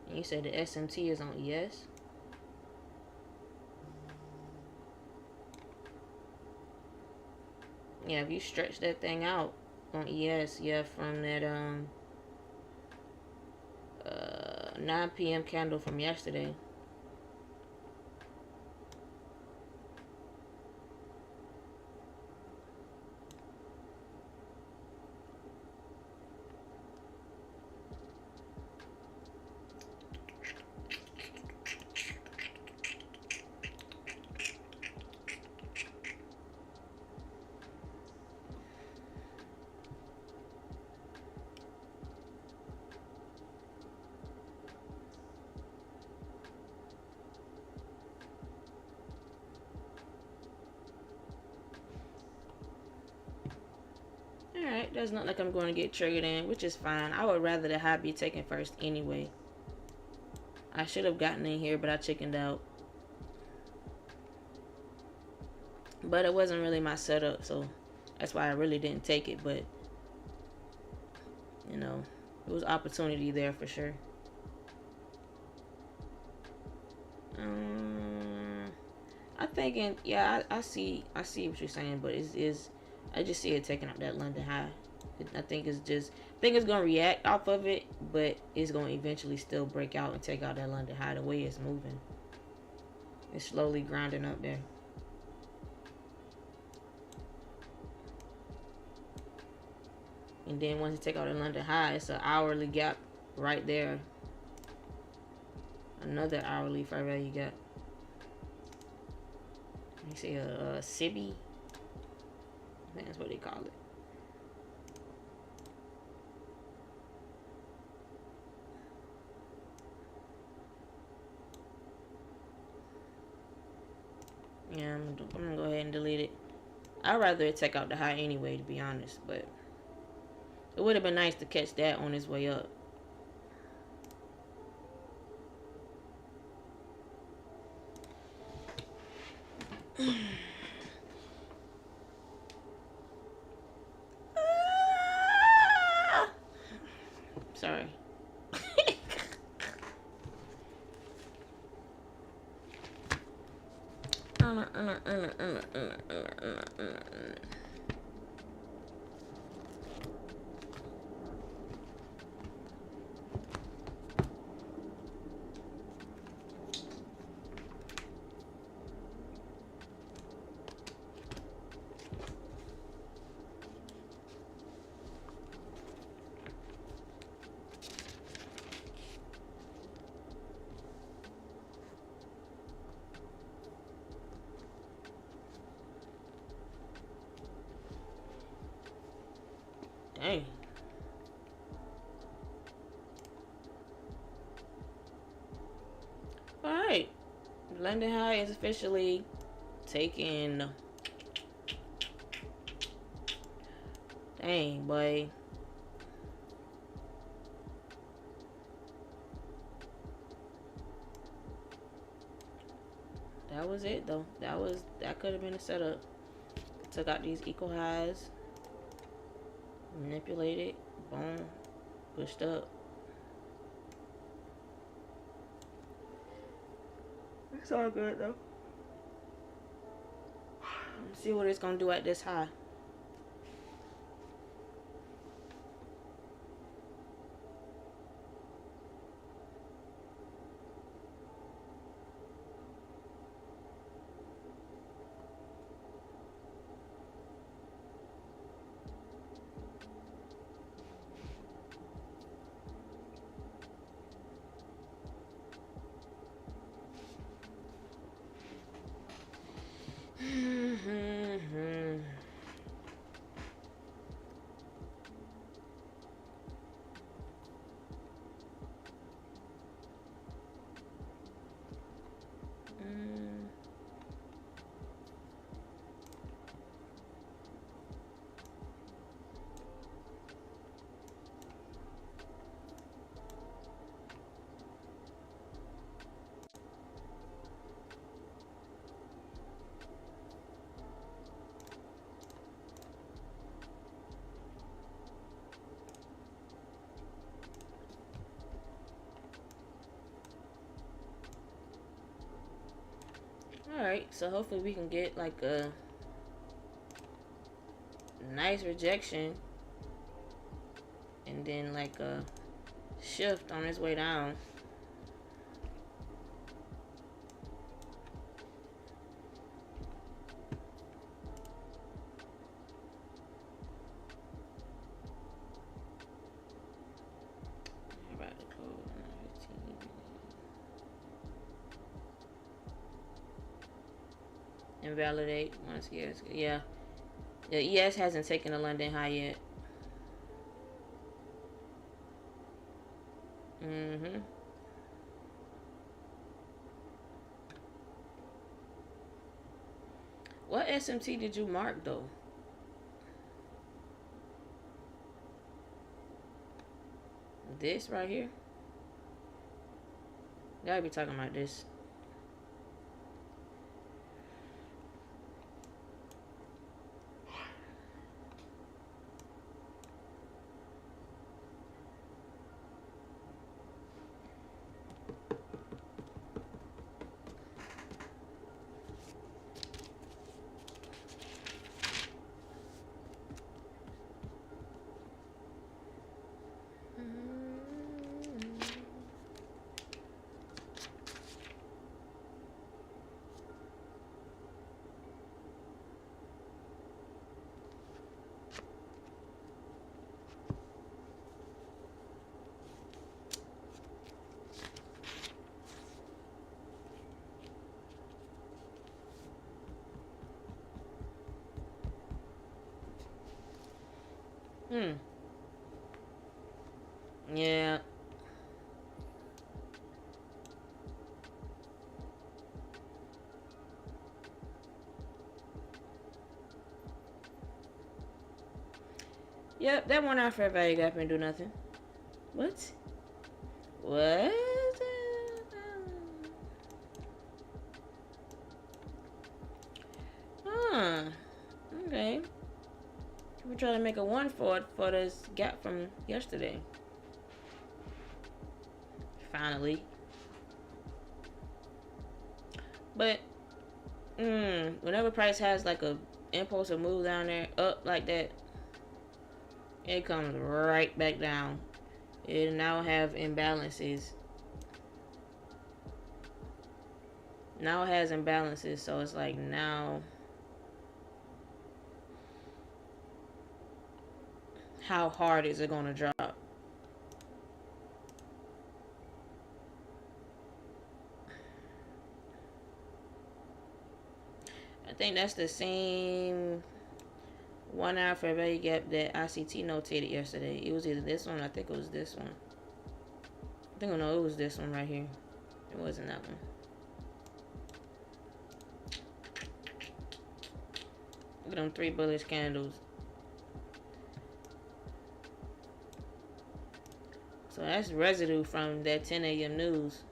And you said the SMT is on ES. Yeah, if you stretch that thing out on ES, yeah, from that 9 p.m. candle from yesterday. Alright, does not like I'm going to get triggered in, which is fine. I would rather the high be taken first anyway. I should have gotten in here, but I chickened out. But it wasn't really my setup, so that's why I really didn't take it. But, you know, it was opportunity there for sure. I'm thinking, yeah, I see what you're saying, but I just see it taking up that London high. I think it's gonna react off of it, but it's gonna eventually still break out and take out that London high the way it's moving. It's slowly grinding up there. And then once you take out the London high, it's an hourly gap right there. Another hourly fair value gap. You see a SIBI. I think that's what they call it. Yeah, I'm gonna go ahead and delete it. I'd rather it take out the high anyway, to be honest, but it would have been nice to catch that on its way up. Sorry. Dang. Alright. London High is officially taken. Dang, boy. That was it though. That could have been a setup. Took out these equal highs. Manipulated. Boom. Pushed up. It's all good though. Let's see what it's gonna do at this high. Alright, so hopefully we can get like a nice rejection and then like a shift on its way down. Invalidate once yes, yeah. The ES hasn't taken a London high yet. What SMT did you mark though? This right here? Gotta be talking about this. Hmm. Yeah. Yep, that one our fair value gap and do nothing. What? What? Huh. Okay. We're trying to make a one for this gap from yesterday. Finally. But whenever price has like a impulse or move down there up like that, it comes right back down. It now have imbalances. Now it has imbalances, so it's like now how hard is it gonna drop? I think that's the same 1 hour fair value gap that ICT notated yesterday. It was either this one, I think it was this one. I think no, it was this one right here. It wasn't that one. Look at them 3 bullish candles. So that's residue from that 10 a.m. news.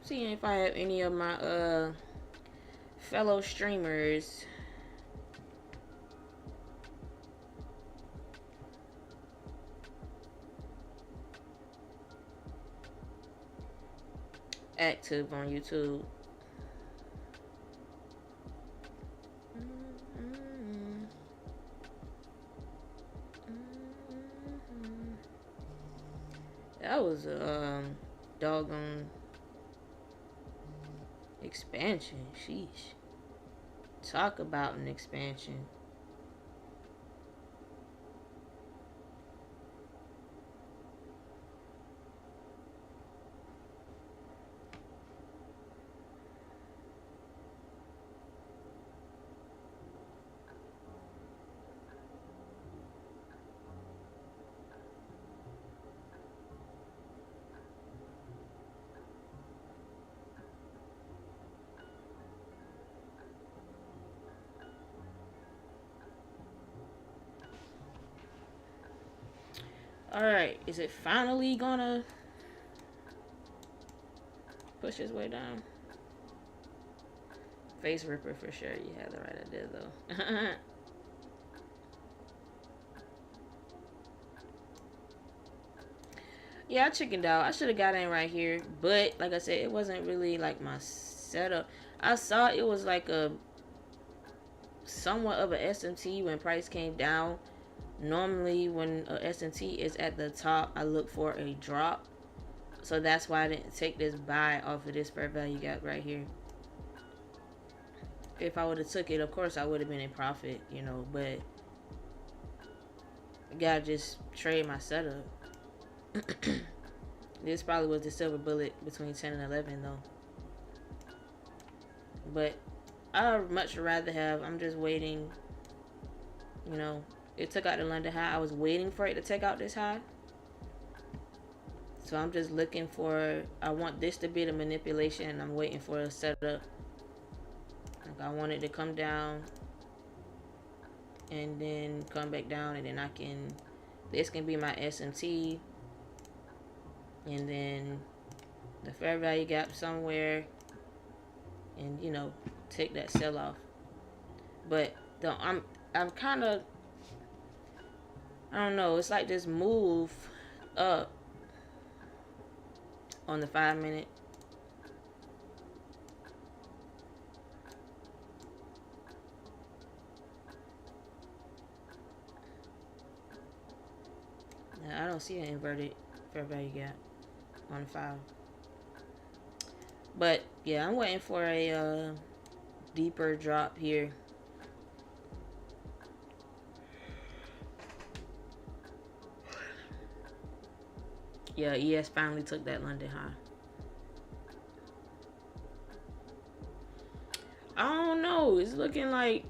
Seeing if I have any of my fellow streamers active on YouTube. That was a doggone expansion. Sheesh. Talk about an expansion. Alright, is it finally gonna push its way down? Face ripper for sure. You had the right idea though. Yeah, I chickened out. I should have got in right here, but like I said, it wasn't really like my setup. I saw it was like a somewhat of a SMT when price came down. Normally, when a SMT is at the top, I look for a drop. So that's why I didn't take this buy off of this fair value gap right here. If I would have took it, of course I would have been in profit, you know, but I gotta just trade my setup. This probably was the silver bullet between 10 and 11 though. But I'd much rather have, I'm just waiting, you know, it took out the London high. I was waiting for it to take out this high. So I'm just looking for, I want this to be the manipulation and I'm waiting for a setup. Like I want it to come down and then come back down and then I can, this can be my SMT and then the fair value gap somewhere and you know take that sell off. But I'm kind of, I don't know, it's like this move up on the 5-minute. I don't see an inverted fair value gap on the 5. But yeah, I'm waiting for a deeper drop here. Yeah, ES finally took that London high. I don't know. It's looking like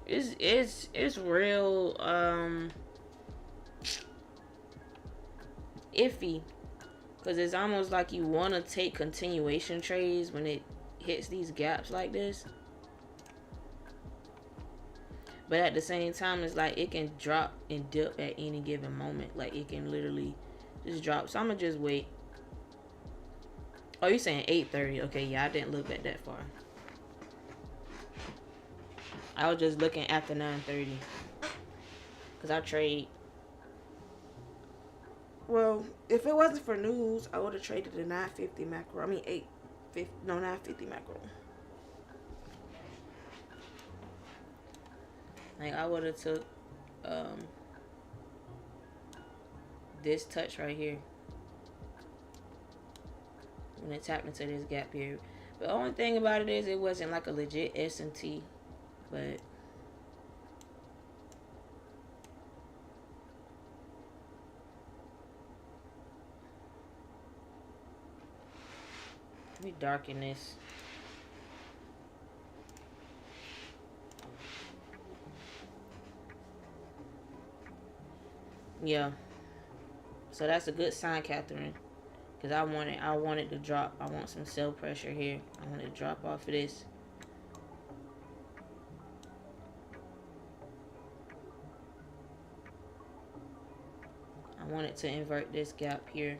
it's real iffy, because it's almost like you want to take continuation trades when it hits these gaps like this, but at the same time it's like it can drop and dip at any given moment. Like it can literally just drop. So I'm gonna just wait. Oh, you saying 8:30? Okay, yeah, I didn't look at that far. I was just looking after 9:30 because I trade. Well, if it wasn't for news, I would have traded the 950 macro. I mean 850, no, 950 macro. Like I would have took this touch right here when it tapped into this gap here. The only thing about it is it wasn't like a legit S&T, but let me darken this. Yeah. So that's a good sign, Catherine. Because I wanted to drop. I want some sell pressure here. I want to drop off of this. I wanted to invert this gap here.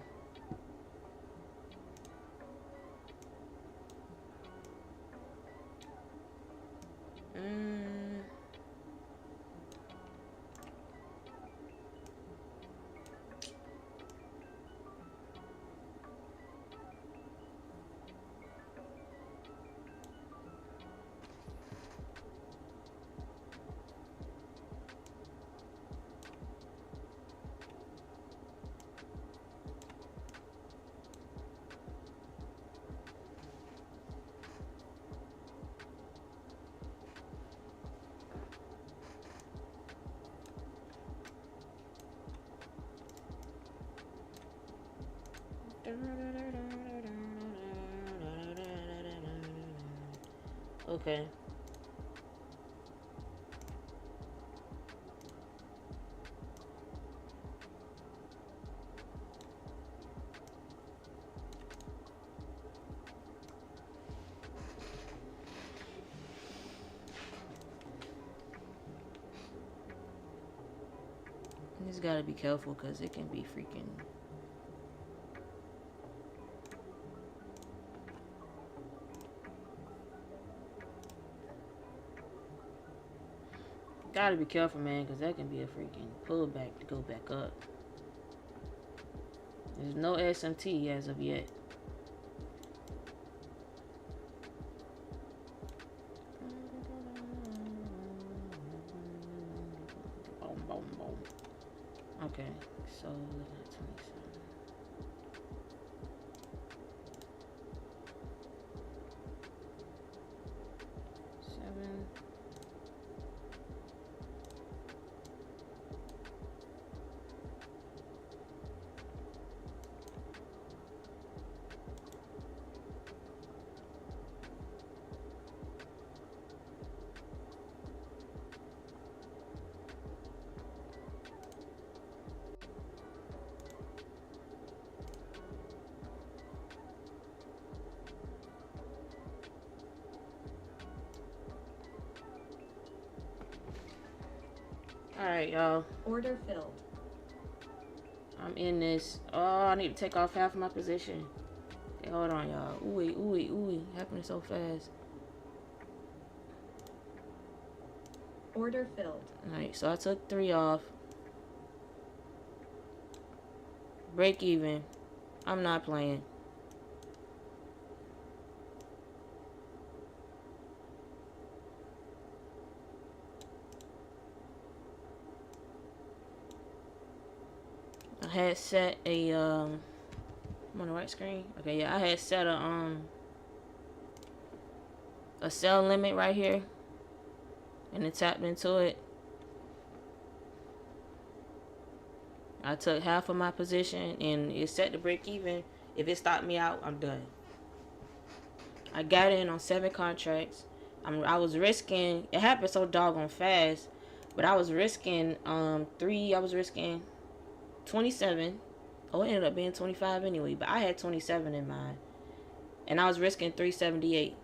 Okay. You just gotta be careful because it can be freaking. Gotta be careful, man, because that can be a freaking pullback to go back up. There's no SMT as of yet. Boom, boom, boom. Okay, so look at 27. Alright, y'all. Order filled. I'm in this. Oh, I need to take off half of my position. Okay, hold on, y'all. Ooh. Happening so fast. Order filled. Alright, so I took 3 off. Break even. I'm not playing. I had set a I'm on the right screen. Okay, yeah, I had set a sell limit right here, and it tapped into it, I took half of my position and it set to break even. If it stopped me out, I'm done. I got in on 7 contracts. I was risking. It happened so doggone fast, but I was risking 3. I was risking 27. Oh, it ended up being 25 anyway. But I had 27 in mind, and I was risking 378.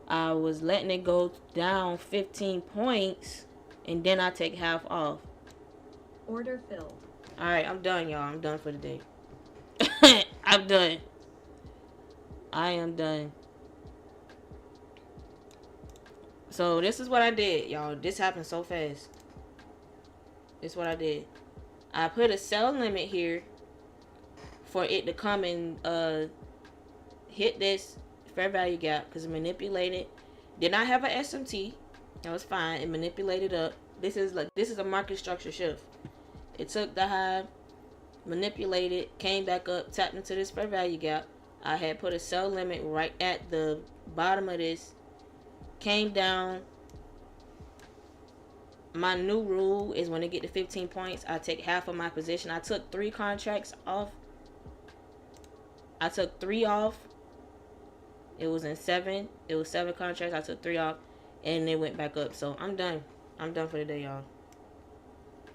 I was letting it go down 15 points, and then I take half off. Order filled. All right, I'm done, y'all. I'm done for the day. I'm done. I am done. So this is what I did, y'all. This happened so fast. This is what I did. I put a sell limit here for it to come and hit this fair value gap because it manipulated. Did not have a SMT. That was fine. It manipulated up. This is a market structure shift. It took the high, manipulated, came back up, tapped into this fair value gap. I had put a sell limit right at the bottom of this. Came down. My new rule is when it get to 15 points, I take half of my position. I took 3 contracts off. I took 3 off. It was in 7. It was 7 contracts. I took 3 off, and it went back up. So I'm done. I'm done for the day, y'all.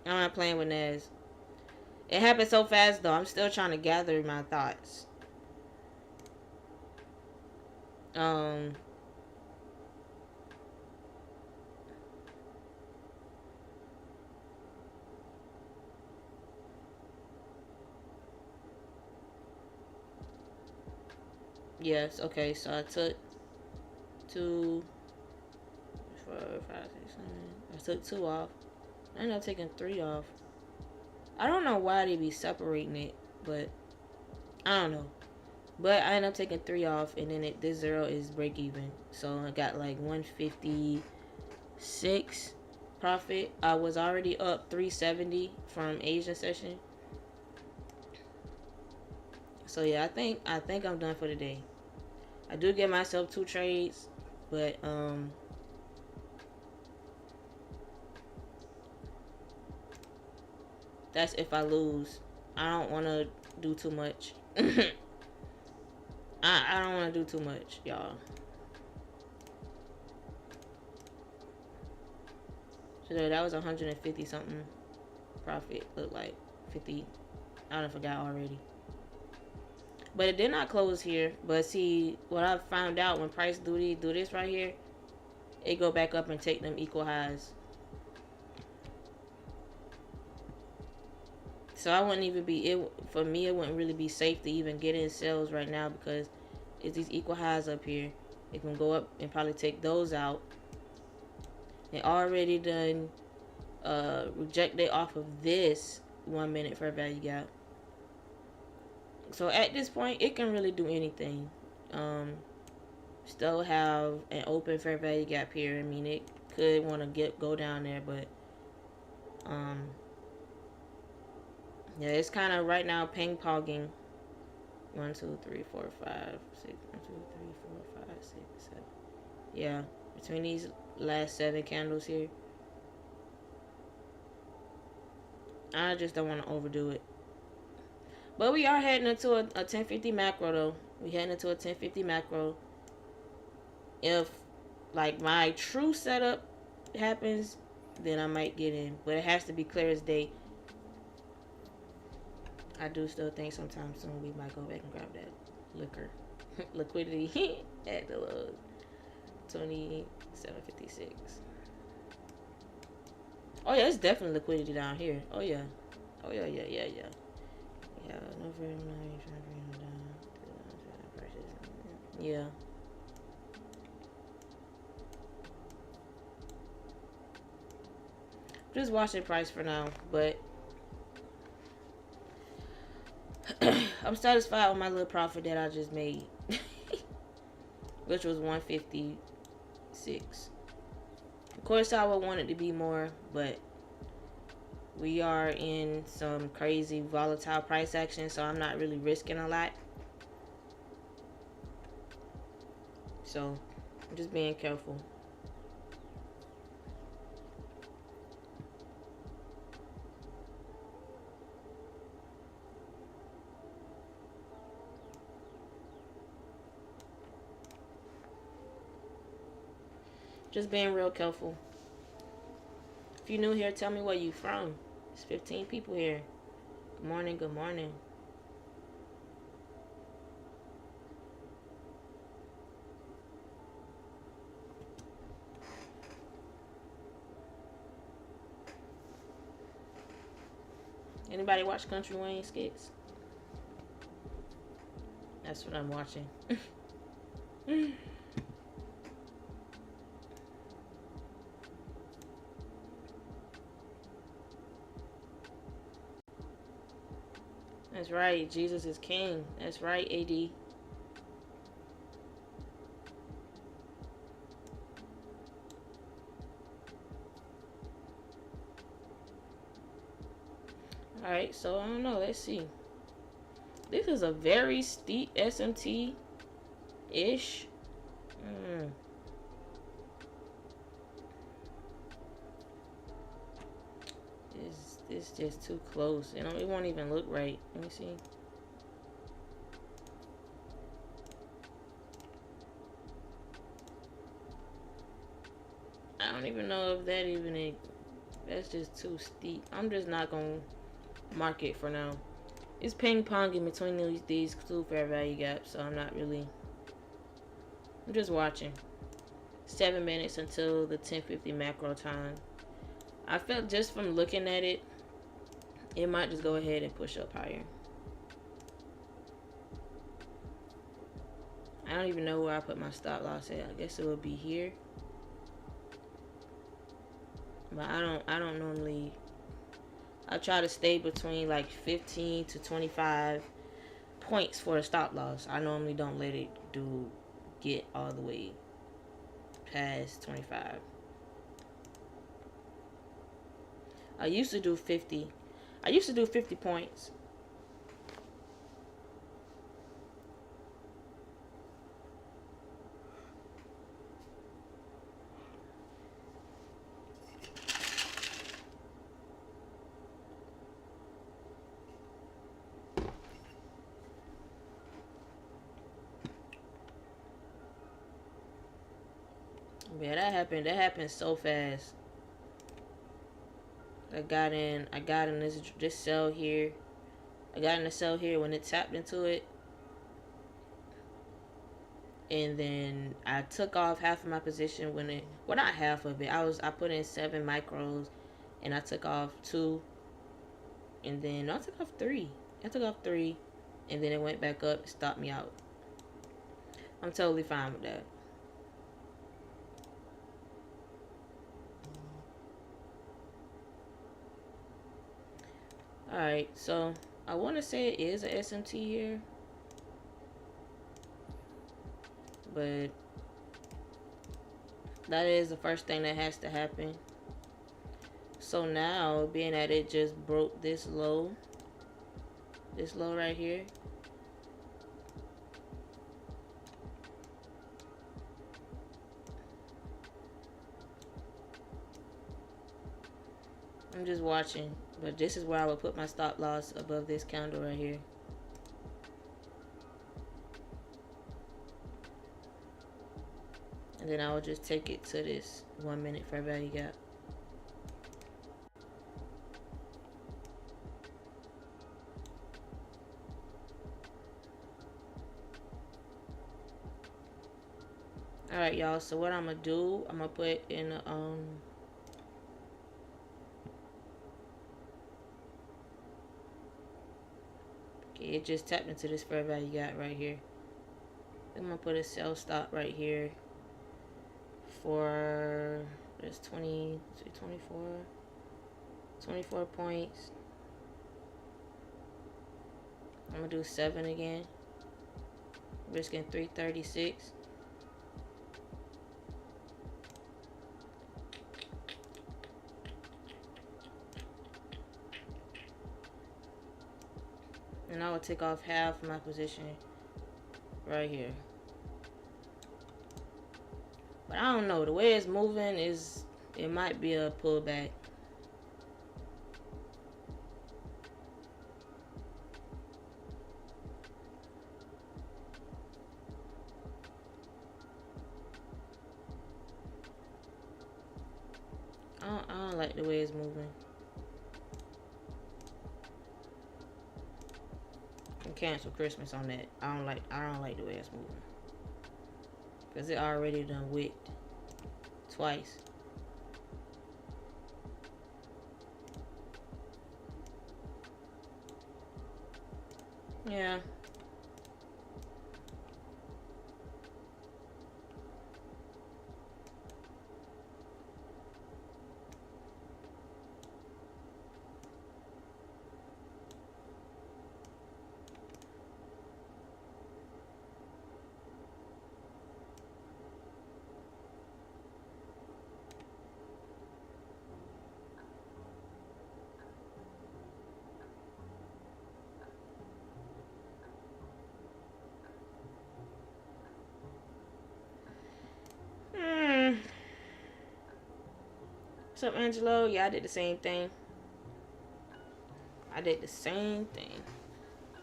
I'm not playing with Naz. It happened so fast, though. I'm still trying to gather my thoughts. Yes, okay, so I took 2, 4, 5, 6, 7. I took 2 off. I ended up taking 3 off. I don't know why they be separating it, but I don't know. But I ended up taking 3 off, and then this 0 is break even. So I got like 156 profit. I was already up 370 from Asian session. So yeah, I think I'm done for the day. I do get myself 2 trades, but that's if I lose. I don't want to do too much. I don't want to do too much, y'all. So that was 150 something profit. Looked like 50. I don't forgot already. But it did not close here. But see, what I found out when price do this right here, it go back up and take them equal highs. So I wouldn't even be for me. It wouldn't really be safe to even get in sales right now because it's these equal highs up here. It can go up and probably take those out. They already done rejected off of this 1 minute fair value gap. So at this point, it can really do anything. Still have an open fair value gap here. I mean, it could want to go down there, but yeah, it's kind of right now ping-ponging. 1, 2, 3, 4, 5, 6. 1, 2, 3, 4, 5, 6, 7. Yeah, between these last 7 candles here, I just don't want to overdo it. But we are heading into a 1050 macro though. We heading into a 1050 macro. If like my true setup happens, then I might get in. But it has to be clear as day. I do still think sometime soon we might go back and grab that liquidity at the low 27.56. Oh yeah, it's definitely liquidity down here. Oh yeah. Oh yeah. Yeah, no very nice. Yeah. Just watching price for now, but I'm satisfied with my little profit that I just made, which was 156. Of course, I would want it to be more, but we are in some crazy volatile price action, so I'm not really risking a lot. So I'm just being careful. Just being real careful. If you're new here, tell me where you from. It's 15 people here. Good morning, good morning. Anybody watch Country Wayne skits? That's what I'm watching. That's right. Jesus is king. That's right, AD. Alright, so I don't know. Let's see. This is a very steep SMT-ish. It's just too close. It won't even look right. Let me see. I don't even know if that even... That's just too steep. I'm just not going to mark it for now. It's ping-ponging between these two fair value gaps, so I'm not really... I'm just watching. 7 minutes until the 10:50 macro time. I felt just from looking at it, it might just go ahead and push up higher. I don't even know where I put my stop loss at. I guess it will be here. But I don't normally... I try to stay between like 15 to 25 points for a stop loss. I normally don't let it get all the way past 25. I used to do 50. I used to do 50 points. Yeah, that happened so fast. I got in this cell here. I got in the cell here when it tapped into it. And then I took off half of my position when it, well, not half of it. I put in 7 micros and I took off 2. And then I took off 3. I took off 3 and then it went back up and stopped me out. I'm totally fine with that. Alright, so I want to say it is a SMT here. But that is the first thing that has to happen. So now, being that it just broke this low right here. I'm just watching, but this is where I would put my stop loss above this candle right here. And then I will just take it to this 1 minute fair value gap. Alright, y'all, so what I'm gonna do, I'm gonna put in okay, it just tapped into this fair value gap right here. I'm gonna put a sell stop right here for this 24 points. I'm gonna do 7 again, risking 336. And I will take off half my position right here. But I don't know, the way it's moving is, it might be a pullback. don't like the way it's moving. Can cancel Christmas on that. I don't like the way it's moving. Cause it already done wicked twice. Yeah. What's up, Angelo? Yeah, I did the same thing.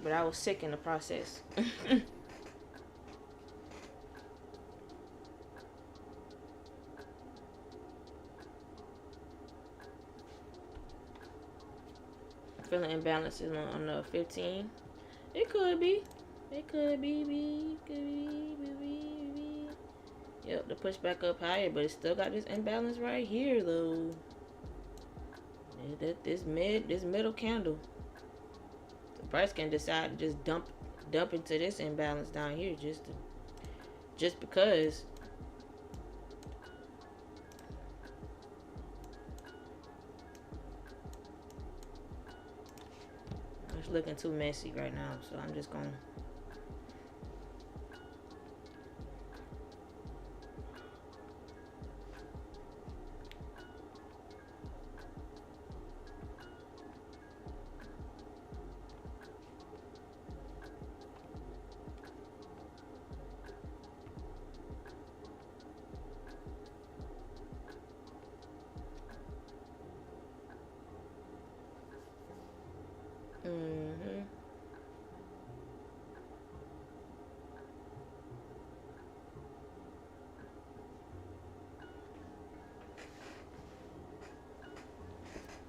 But I was sick in the process. Feeling imbalances on the 15. It could be. Yep, the push back up higher, but it still got this imbalance right here, though. This middle candle. The price can decide to just dump into this imbalance down here just because. It's looking too messy right now, so I'm just gonna.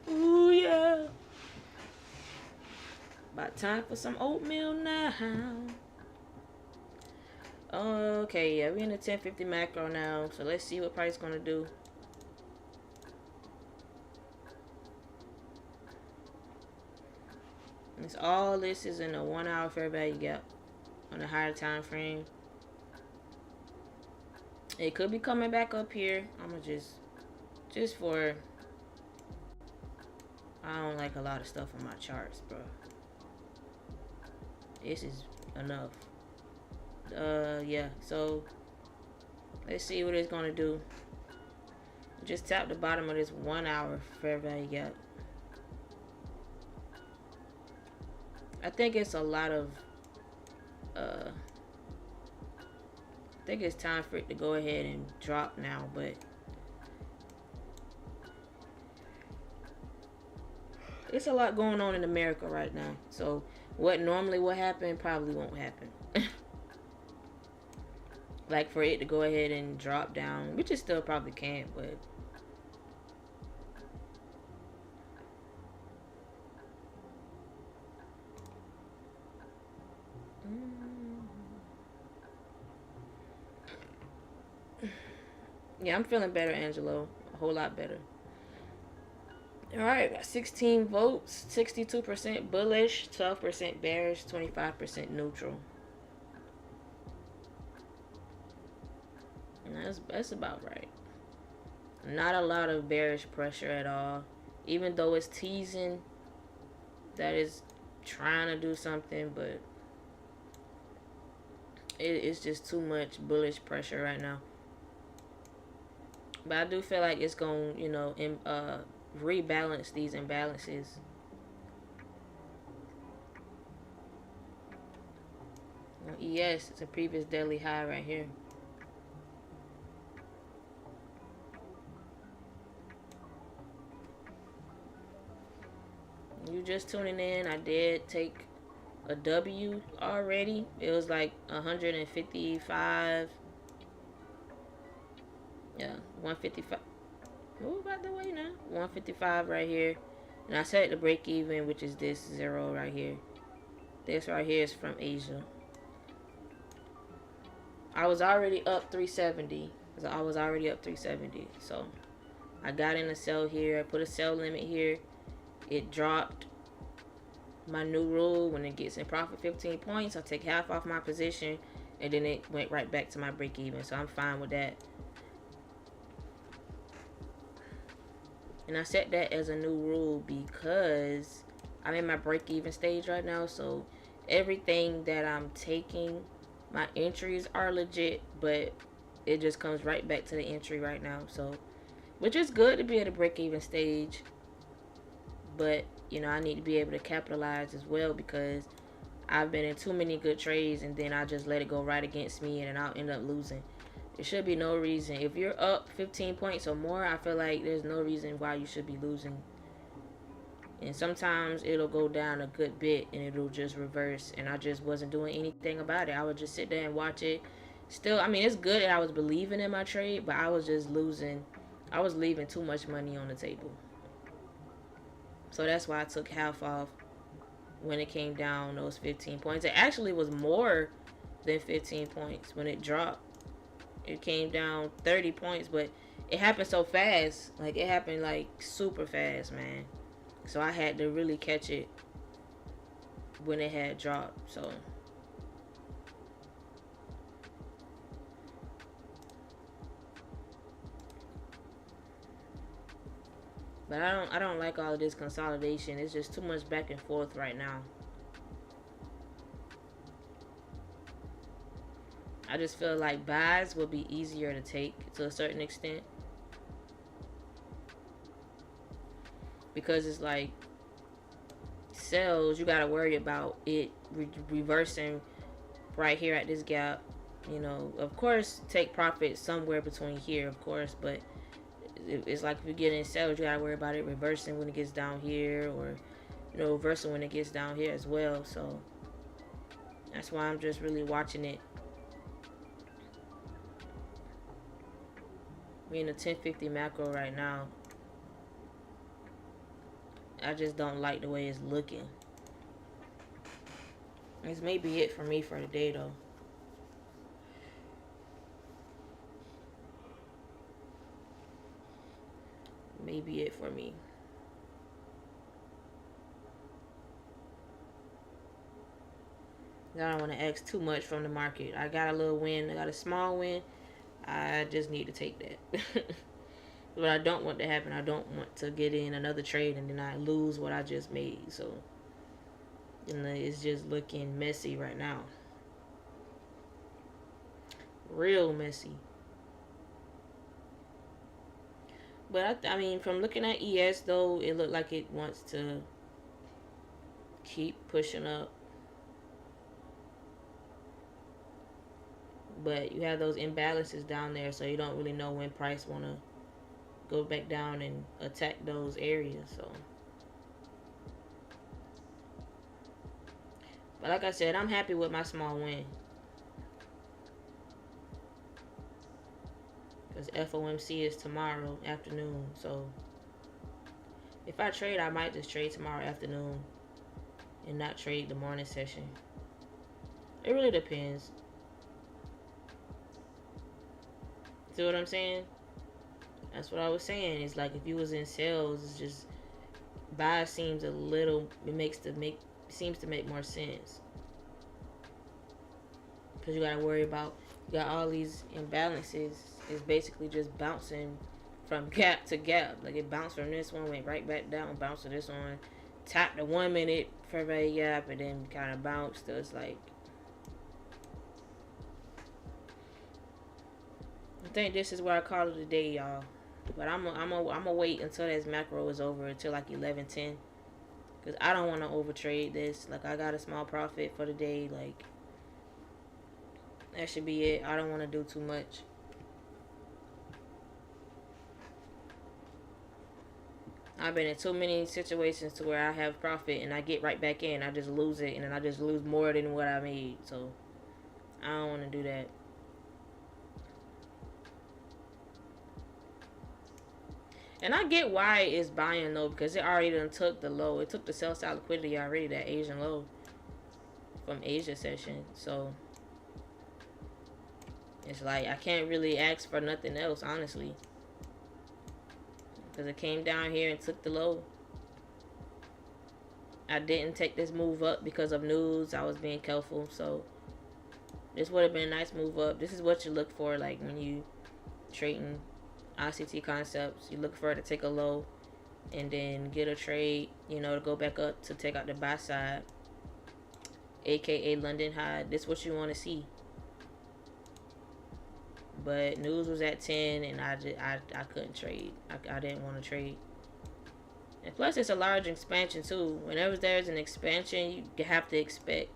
Ooh, yeah. About time for some oatmeal now. Okay, yeah, we're in the 1050 macro now, so let's see what price gonna do. All this is in a 1 hour fair value gap on a higher time frame. It could be coming back up here. I'm gonna just for. I don't like a lot of stuff on my charts, bro. This is enough. Yeah. So let's see what it's gonna do. Just tap the bottom of this 1 hour fair value gap. I think it's a lot of. I think it's time for it to go ahead and drop now, but it's a lot going on in America right now. So what normally will happen probably won't happen. Like for it to go ahead and drop down, which it still probably can't, but yeah, I'm feeling better, Angelo. A whole lot better. Alright, got 16 votes, 62% bullish, 12% bearish, 25% neutral. And that's about right. Not a lot of bearish pressure at all. Even though it's teasing that is trying to do something, but it's just too much bullish pressure right now. But I do feel like it's going to, rebalance these imbalances. ES, it's a previous daily high right here. You just tuning in, I did take a W already. It was like 155. Yeah, 155. Move out the way now. 155 right here. And I set the break even, which is this 0 right here. This right here is from Asia. I was already up 370. So I was already up 370. So I got in a sell here. I put a sell limit here. It dropped. My new rule, when it gets in profit 15 points, I take half off my position, and then it went right back to my break even. So I'm fine with that. And I set that as a new rule because I'm in my break even stage right now. So everything that I'm taking, my entries are legit, but it just comes right back to the entry right now. So, which is good to be at a break even stage, but you know, I need to be able to capitalize as well because I've been in too many good trades and then I just let it go right against me and then I'll end up losing. There should be no reason. If you're up 15 points or more, I feel like there's no reason why you should be losing. And sometimes it'll go down a good bit and it'll just reverse, and I just wasn't doing anything about it. I would just sit there and watch it. Still, I mean, it's good that I was believing in my trade, but I was just losing. I was leaving too much money on the table. So that's why I took half off when it came down those 15 points. It actually was more than 15 points when it dropped. It came down 30 points, but it happened so fast. Like, it happened, like, super fast, man. So I had to really catch it when it had dropped, so. But I don't like all of this consolidation. It's just too much back and forth right now. I just feel like buys will be easier to take to a certain extent. Because it's like sells, you gotta worry about it reversing right here at this gap. You know, of course, take profit somewhere between here, of course, but it's like if you get in sales, you gotta worry about it reversing when it gets down here, or you know, reversing when it gets down here as well. So that's why I'm just really watching it. We're in a 1050 macro right now. I just don't like the way it's looking. This may be it for me for the day, though. Maybe it for me. I don't want to ask too much from the market. I got a little win. I got a small win. I just need to take that. But I don't want to happen. I don't want to get in another trade and then I lose what I just made. So, you know, it's just looking messy right now. Real messy. But I mean, from looking at ES though, it looked like it wants to keep pushing up. But you have those imbalances down there, so you don't really know when price want to go back down and attack those areas. So, but like I said, I'm happy with my small win. Because FOMC is tomorrow afternoon. So if I trade, I might just trade tomorrow afternoon and not trade the morning session. It really depends. See what I'm saying? That's what I was saying. It's like if you was in sales, it's just buy seems a little. Seems to make more sense. Because you gotta worry about, you got all these imbalances. It's basically just bouncing from gap to gap. Like it bounced from this one, went right back down, bounced to this one, tapped the 1 minute fair value gap, and then kind of bounced. So it's like, I think this is where I call it a day, y'all. But I'm gonna wait until this macro is over, until like 11:10, because I don't want to overtrade this. Like I got a small profit for the day. Like that should be it. I don't want to do too much. I've been in too many situations to where I have profit and I get right back in. I just lose it, and then I just lose more than what I made. So I don't want to do that. And I get why it's buying low, because it already done took the low. It took the sell side liquidity already, that Asian low from Asia session. So it's like I can't really ask for nothing else, honestly, because it came down here and took the low. I didn't take this move up because of news. I was being careful, so this would have been a nice move up. This is what you look for, like when you trading ICT concepts. You look for it to take a low and then get a trade, you know, to go back up to take out the buy side, aka London high. This is what you want to see. But news was at 10 and I couldn't trade. I didn't want to trade. And plus it's a large expansion too. Whenever there's an expansion, you have to expect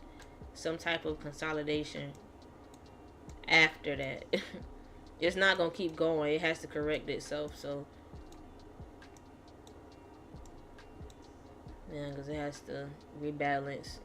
some type of consolidation after that. It's not gonna keep going. It has to correct itself. So yeah, because it has to rebalance.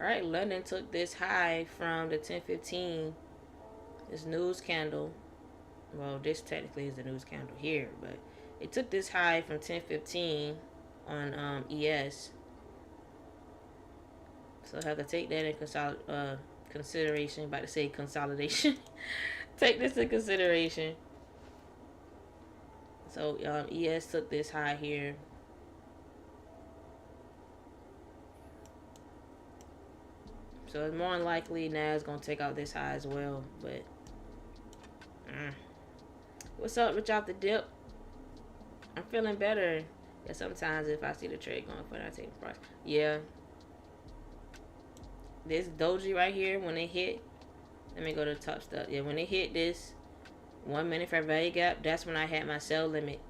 Alright, London took this high from the 1015. This news candle. Well, this technically is the news candle here, but it took this high from 1015 on ES. So I have to take that in consideration. About to say consolidation. Take this in consideration. So ES took this high here. So it's more than likely NAS gonna take out this high as well. But what's up, Rich off the dip? I'm feeling better. Yeah, sometimes if I see the trade going for it, I take the price. Yeah. This doji right here, when it hit, let me go to Topstep. Yeah, when it hit this 1 minute fair value gap, that's when I had my sell limit,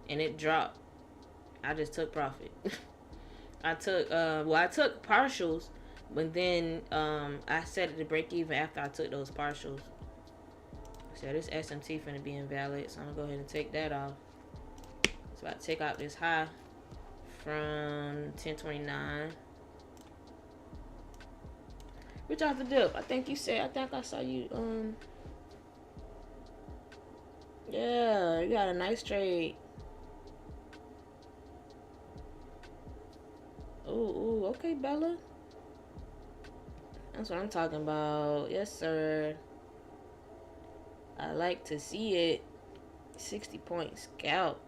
and it dropped. I just took profit. I took partials, but then I set it to break even after I took those partials. So this SMT finna be invalid, so I'm gonna go ahead and take that off. So I take out this high from 1029. Which off the dip? I think I saw you yeah, you got a nice trade. Ooh, okay, Bella. That's what I'm talking about. Yes, sir. I like to see it. 60-point scalp.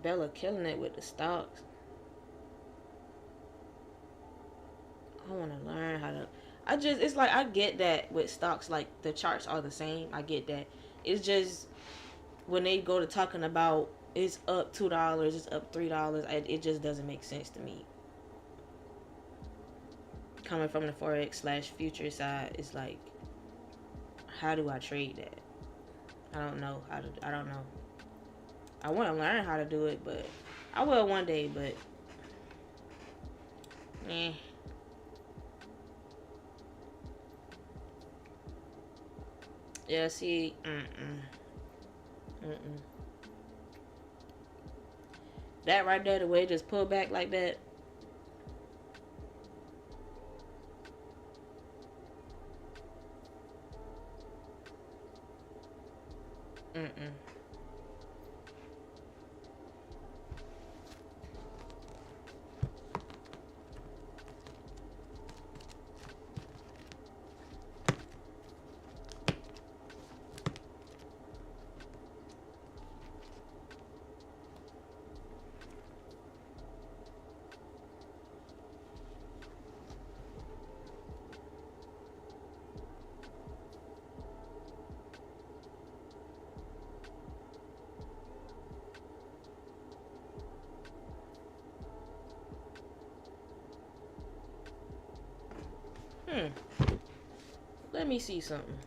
Bella killing it with the stocks. I want to learn how to... it's like, I get that with stocks, like, the charts are the same. I get that. It's just, when they go to talking about, it's up $2, it's up $3, it just doesn't make sense to me. Coming from the Forex/future side, it's like, how do I trade that? I don't know. I want to learn how to do it, but I will one day, but yeah, see, that right there, the way it just pulled back like that. Let me see something.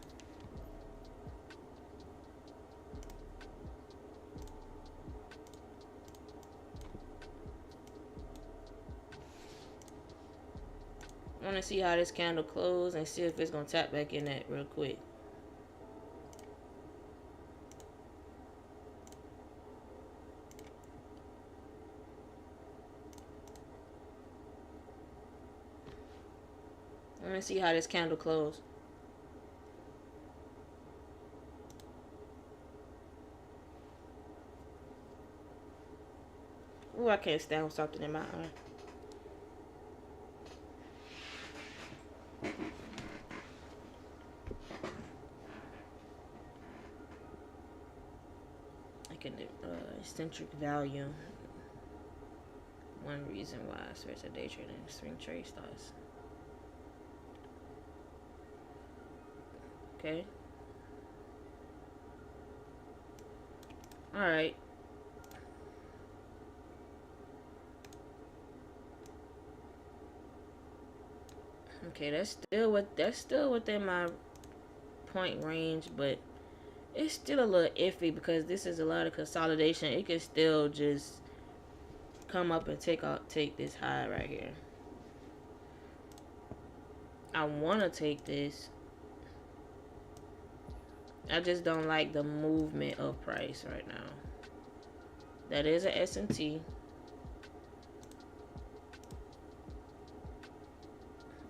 want to see how this candle closes and see if it's going to tap back in that real quick. I want to see how this candle closes. Ooh, I can't stand with something in my eye. Eccentric value. One reason why I switch to day trading and swing trade stocks. Okay. All right. Okay, that's still within my point range, but it's still a little iffy because this is a lot of consolidation. It can still just come up and take this high right here. I want to take this. I just don't like the movement of price right now. That is an S&T.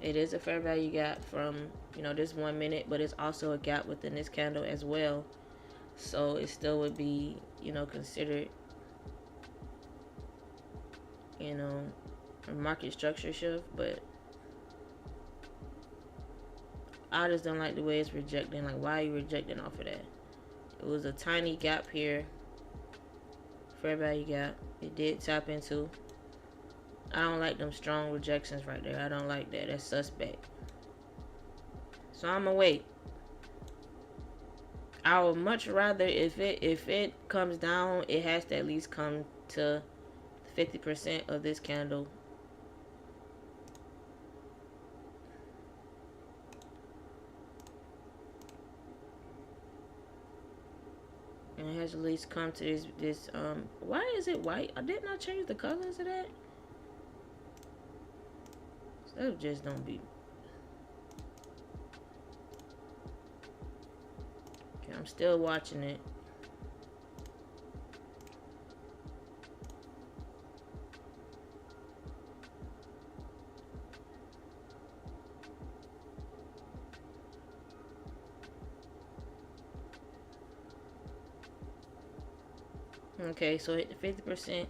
It is a fair value gap from, you know, this 1 minute, but it's also a gap within this candle as well. So it still would be, you know, considered, you know, a market structure shift, but I just don't like the way it's rejecting. Like, why are you rejecting off of that? It was a tiny gap here. Fair value gap. It did tap into. I don't like them strong rejections right there. I don't like that. That's suspect. So I'm gonna wait. I would much rather if it comes down, it has to at least come to 50% of this candle. And it has to at least come to this why is it white? I did not change the colors of that. Stuff just don't be. Okay, I'm still watching it. Okay, so hit the 50%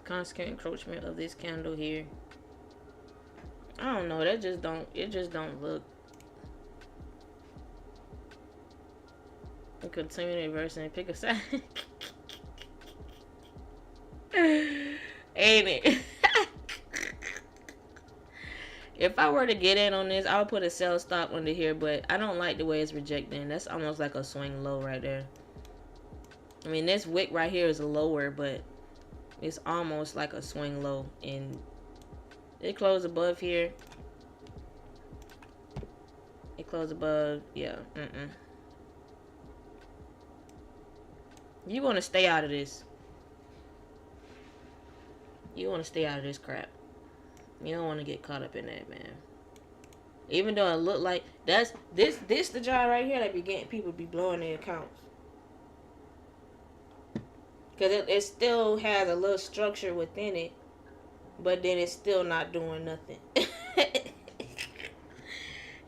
constant encroachment of this candle here. I don't know, it just don't look. Continue to reverse and pick a side. Ain't it? If I were to get in on this, I would put a sell stop under here, but I don't like the way it's rejecting. That's almost like a swing low right there. I mean, this wick right here is lower, but it's almost like a swing low. And it closed above here. It closed above, yeah. You want to stay out of this. You want to stay out of this crap. You don't want to get caught up in that, man. Even though it look like that's this the job right here that be getting people be blowing their accounts. Because it still has a little structure within it, but then it's still not doing nothing.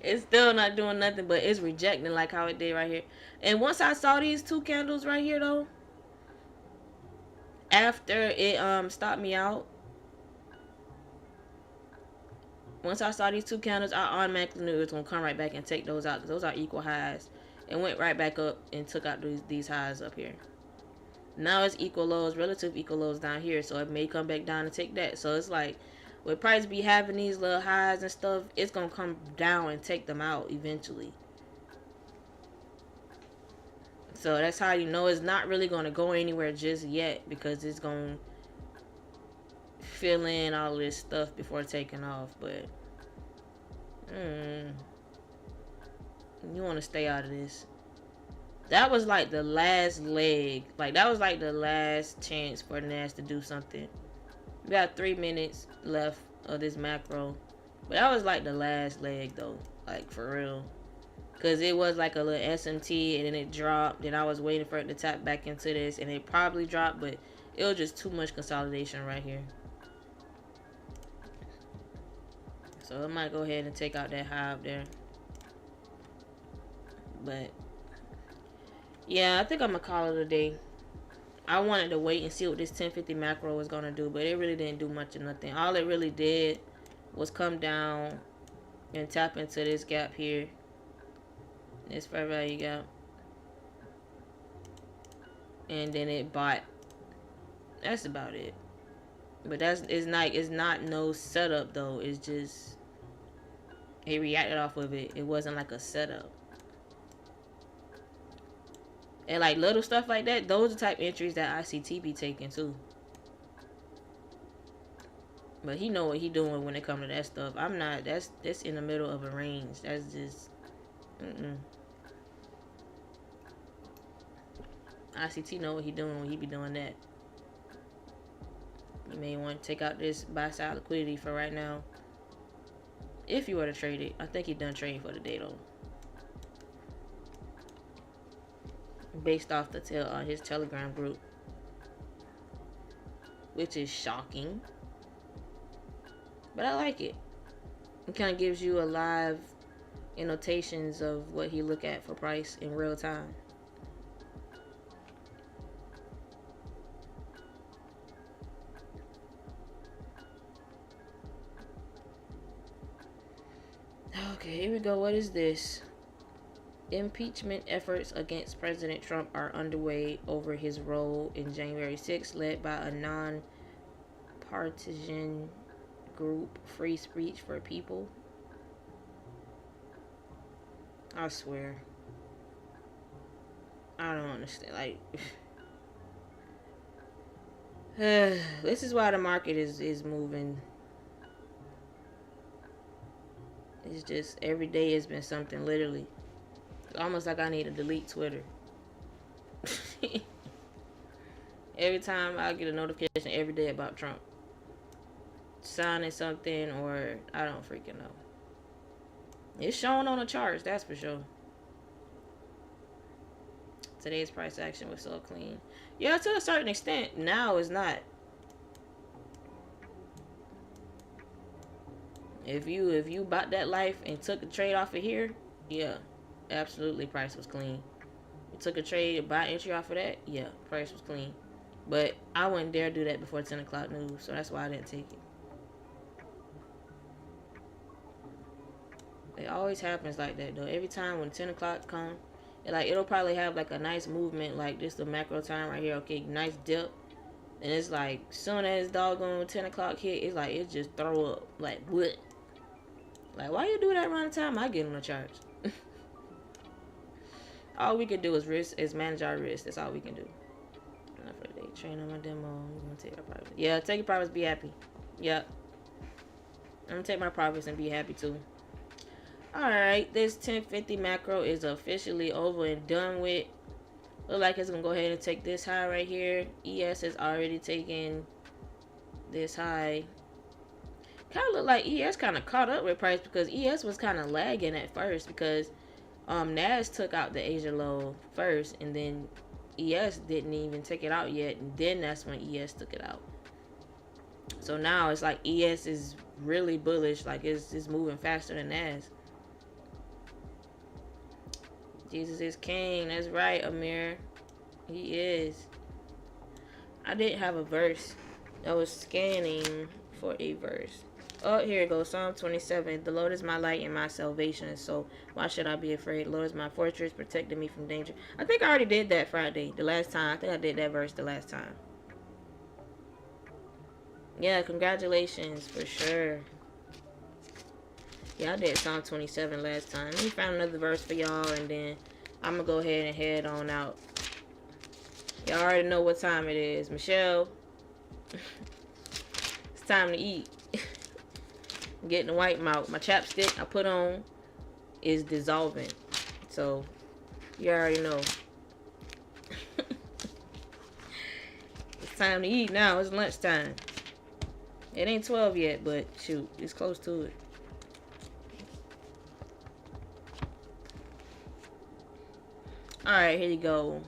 It's still not doing nothing, but it's rejecting like how it did right here. And once I saw these two candles right here, though, after it stopped me out, once I saw these two candles, I automatically knew it was going to come right back and take those out, because those are equal highs. And went right back up and took out these highs up here. Now it's equal lows, relative equal lows down here, so it may come back down and take that. So it's like, with price be having these little highs and stuff, it's going to come down and take them out eventually. So that's how you know it's not really going to go anywhere just yet, because it's going to fill in all this stuff before taking off. But you want to stay out of this. That was like the last leg. Like, that was like the last chance for Nas to do something. We got 3 minutes left of this macro. But that was like the last leg though, like for real. Cause it was like a little SMT and then it dropped. Then I was waiting for it to tap back into this and it probably dropped, but it was just too much consolidation right here. So I might go ahead and take out that high up there. But yeah, I think I'm gonna call it a day. I wanted to wait and see what this 1050 macro was gonna do, but it really didn't do much of nothing. All it really did was come down and tap into this gap here. This fair value gap. And then it bought. That's about it. But it's not no setup though. It's just it reacted off of it. It wasn't like a setup. And like little stuff like that, those are the type of entries that ICT be taking too. But he know what he doing when it come to that stuff. I'm not. That's in the middle of a range. That's just ICT know what he doing when he be doing that. You may want to take out this buy side liquidity for right now. If you were to trade it. I think he done trading for the day though. Based off the his Telegram group. Which is shocking. But I like it. It kind of gives you a live annotations of what he look at for price in real time. Okay, here we go. What is this? Impeachment efforts against President Trump are underway over his role in January 6th, led by a non-partisan group, Free Speech for People. I swear. I don't understand. Like, this is why the market is moving. It's just every day has been something, literally. It's almost like I need to delete Twitter. Every time I get a notification every day about Trump signing something, or I don't freaking know. It's showing on the charts, that's for sure. Today's price action was so clean. Yeah, to a certain extent. Now it's not. If you bought that life and took a trade off of here, yeah, absolutely, price was clean. You took a trade, buy entry off of that, yeah, price was clean. But I wouldn't dare do that before 10 o'clock news, so that's why I didn't take it. It always happens like that though. Every time when 10 o'clock comes, it'll probably have like a nice movement, like this the macro time right here. Okay, nice dip, and it's like soon as doggone 10 o'clock hit, it's like it just throw up like what? Like why you do that around the time I get on the charts? All we can do is manage our risk. That's all we can do. Enough for the day. Train on my demo. I'm gonna take our profits. Yeah, take your profits. Be happy. Yep. I'm gonna take my profits and be happy too. Alright, this 1050 macro is officially over and done with. Look like it's gonna go ahead and take this high right here. ES has already taken this high. Kind of look like ES kind of caught up with price because ES was kind of lagging at first because NAS took out the Asia low first and then ES didn't even take it out yet, and then that's when ES took it out. So now it's like ES is really bullish, like it's moving faster than NAS. Jesus is king. That's right, Amir. He is. I didn't have a verse. I was scanning for a verse. Oh, here it goes. Psalm 27. The Lord is my light and my salvation, so why should I be afraid? The Lord is my fortress, protecting me from danger. I think I already did that Friday, the last time. I think I did that verse the last time. Yeah, congratulations, for sure. Yeah, I did Psalm 27 last time. Let me find another verse for y'all, and then I'm going to go ahead and head on out. Y'all already know what time it is. Michelle, it's time to eat. I'm getting the white mouth. My chapstick I put on is dissolving. So, you already know. It's time to eat now. It's lunchtime. It ain't 12 yet, but shoot, it's close to it. Alright, here you go.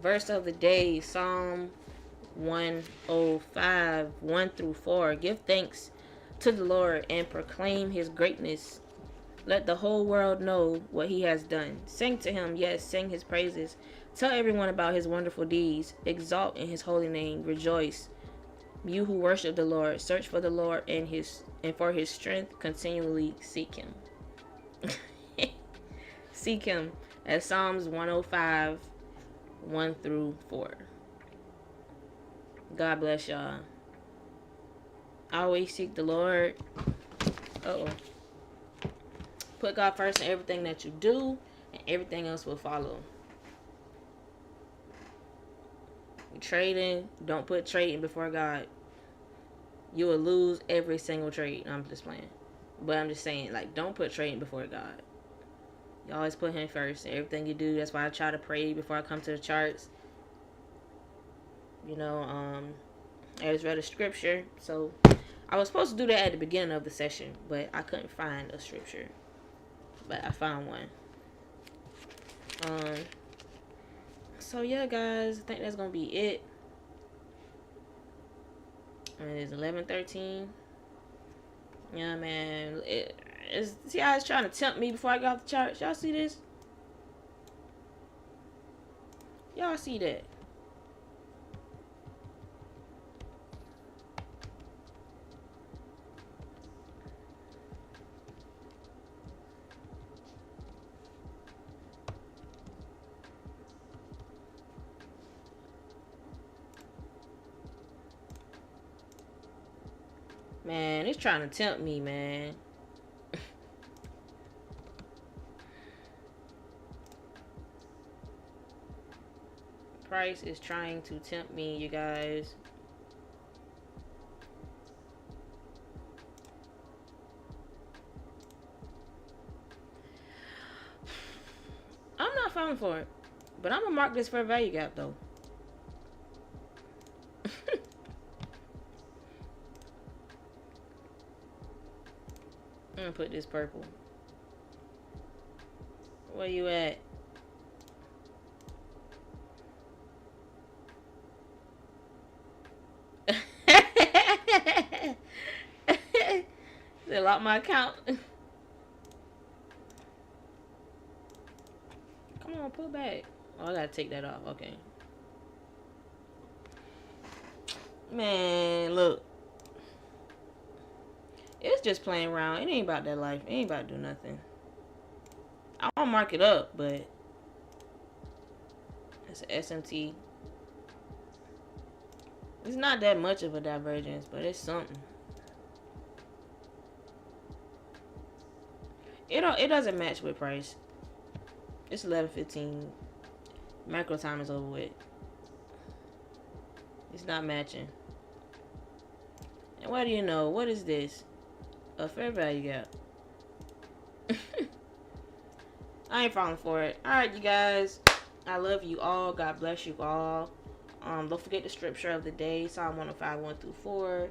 Verse of the day, Psalm 105, 1 through 4. Give thanks to the Lord and proclaim his greatness. Let the whole world know what he has done. Sing to him, yes, sing his praises. Tell everyone about his wonderful deeds. Exalt in his holy name. Rejoice, you who worship the Lord. Search for the Lord and for his strength. Continually seek him. Seek him. At Psalms 105, 1 through 4. God bless y'all. Always seek the Lord. Uh-oh. Put God first in everything that you do, and everything else will follow. Trading, don't put trading before God. You will lose every single trade. I'm just playing. But I'm just saying, like, don't put trading before God. You always put him first in everything you do. That's why I try to pray before I come to the charts. You know, I just read a scripture. So, I was supposed to do that at the beginning of the session, but I couldn't find a scripture. But I found one. So yeah, guys, I think that's gonna be it. And it's 11:13. Yeah, man. See how it's trying to tempt me before I got off the charts. Y'all see this? Y'all see that? Man, it's trying to tempt me, man. Price is trying to tempt me, you guys. I'm not falling for it. But I'm gonna mark this fair value gap, though. I'm gonna put this purple. Where you at? They locked my account. Come on, pull back. Oh, I gotta take that off. Okay. Man, look. It's just playing around. It ain't about that life. It ain't about to do nothing. I'll mark it up, but it's an SMT. It's not that much of a divergence, but it's something. It doesn't match with price. It's 11:15. Macro time is over with. It's not matching. And what do you know? What is this? A fair value gap. I ain't falling for it. Alright, you guys. I love you all. God bless you all. Don't forget the scripture of the day. Psalm 105, 1 through 4.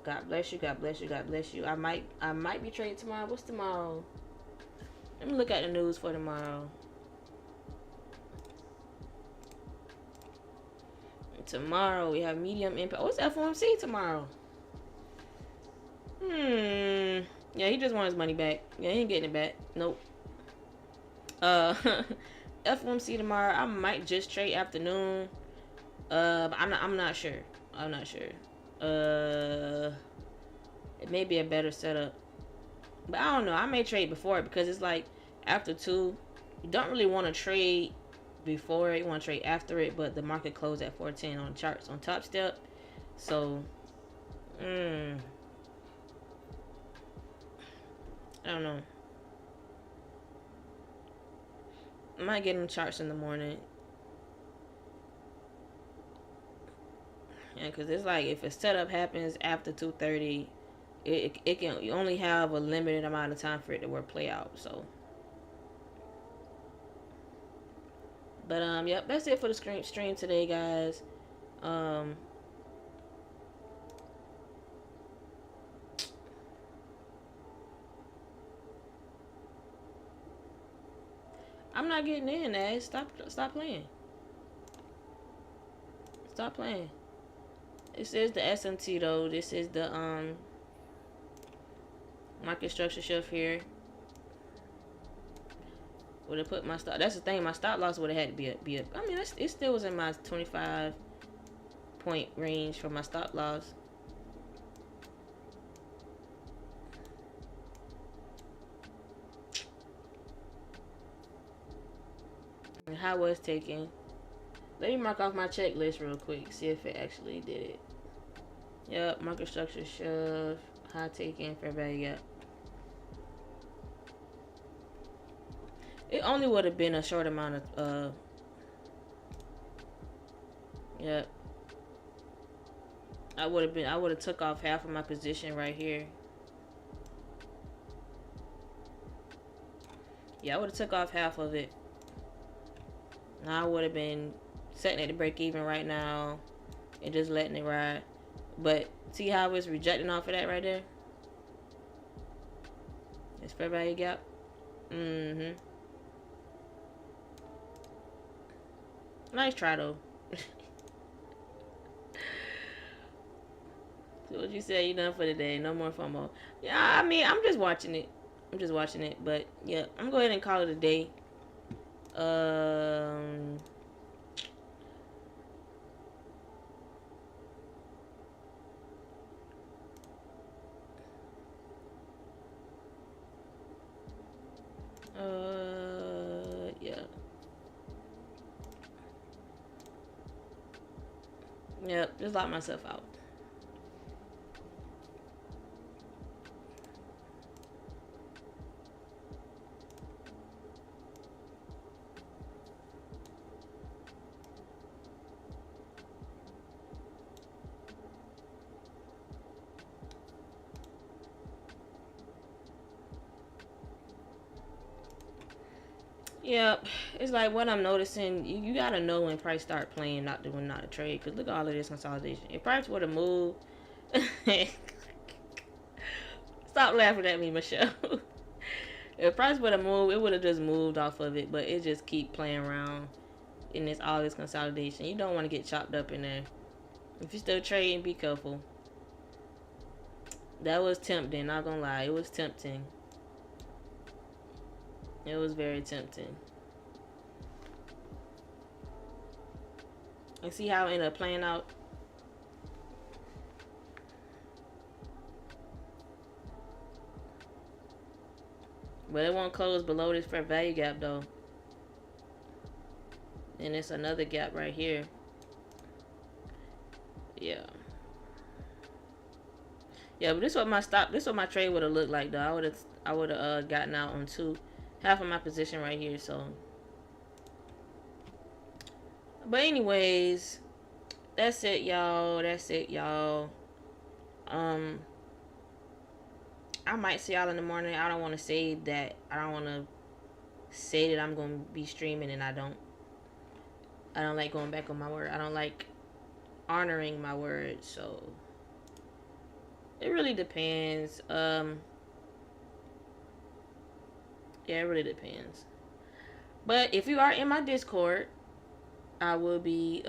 God bless you. God bless you. God bless you. I might be trading tomorrow. What's tomorrow? Let me look at the news for tomorrow. Tomorrow we have medium impact. What's FOMC tomorrow? Yeah, he just wants his money back. Yeah, he ain't getting it back. Nope. FOMC tomorrow. I might just trade afternoon. But I'm not sure. I'm not sure. It may be a better setup. But I don't know. I may trade before it because it's like after 2. You don't really want to trade before it. You want to trade after it, but the market closed at 410 on charts on Topstep. So, I don't know. I might get them charts in the morning. Yeah, because it's like if a setup happens after 2:30, it can, you only have a limited amount of time for it to work play out. So, but yep, that's it for the stream today, guys. I'm not getting in, ass. Stop playing. Stop playing. This is the SMT though. This is the market structure shift here. Would have put my stop. That's the thing. My stop loss would have had to be up. I mean, it still was in my 25-point range for my stop loss. And how was taken? Let me mark off my checklist real quick. See if it actually did it. Yep, market structure shove, high taken, fair value gap. It only would have been a short amount of yep. I would have took off half of my position right here. Yeah, I would have took off half of it. Now I would have been setting it to break even right now and just letting it ride. But see how it's rejecting off of that right there? It's fair value gap. Nice try though. So what you said, you done for the day. No more FOMO. Yeah, I mean, I'm just watching it. But yeah, I'm gonna go ahead and call it a day. Yeah. Yep, just lock myself out. Yep, it's like what I'm noticing. You gotta know when price start playing, not to trade. Cause look at all of this consolidation. If price were to move, stop laughing at me, Michelle. If price were to move, it would have just moved off of it. But it just keep playing around in all this consolidation. You don't want to get chopped up in there. If you're still trading, be careful. That was tempting. Not gonna lie, it was tempting. It was very tempting. And see how it ended up playing out? But it won't close below this fair value gap though. And it's another gap right here. Yeah. Yeah, but this is what my trade would have looked like though. I would have gotten out on half of my position right here, so. But anyways, that's it, y'all. I might see y'all in the morning. I don't want to say that. I don't want to say that I'm going to be streaming and I don't. I don't like going back on my word. I don't like honoring my word, so. It really depends. Yeah, it really depends. But if you are in my Discord, I will be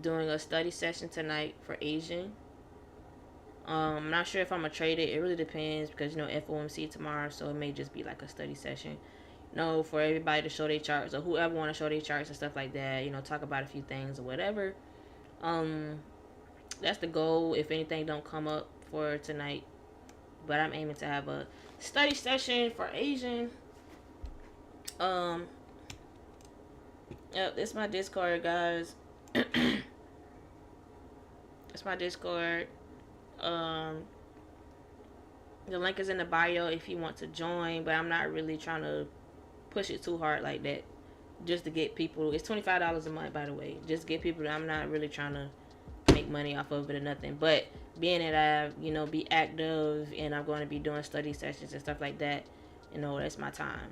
doing a study session tonight for Asian. I'm not sure if I'm gonna trade it. It really depends because FOMC tomorrow, so it may just be like a study session. For everybody to show their charts or whoever want to show their charts and stuff like that. Talk about a few things or whatever. That's the goal. If anything don't come up for tonight, but I'm aiming to have a study session for Asian. Yep, this is my Discord, guys. It's my Discord. The link is in the bio if you want to join, but I'm not really trying to push it too hard like that. Just to get people, it's $25 a month, by the way. Just to get people. I'm not really trying to make money off of it or nothing. But being that I, be active and I'm going to be doing study sessions and stuff like that, that's my time.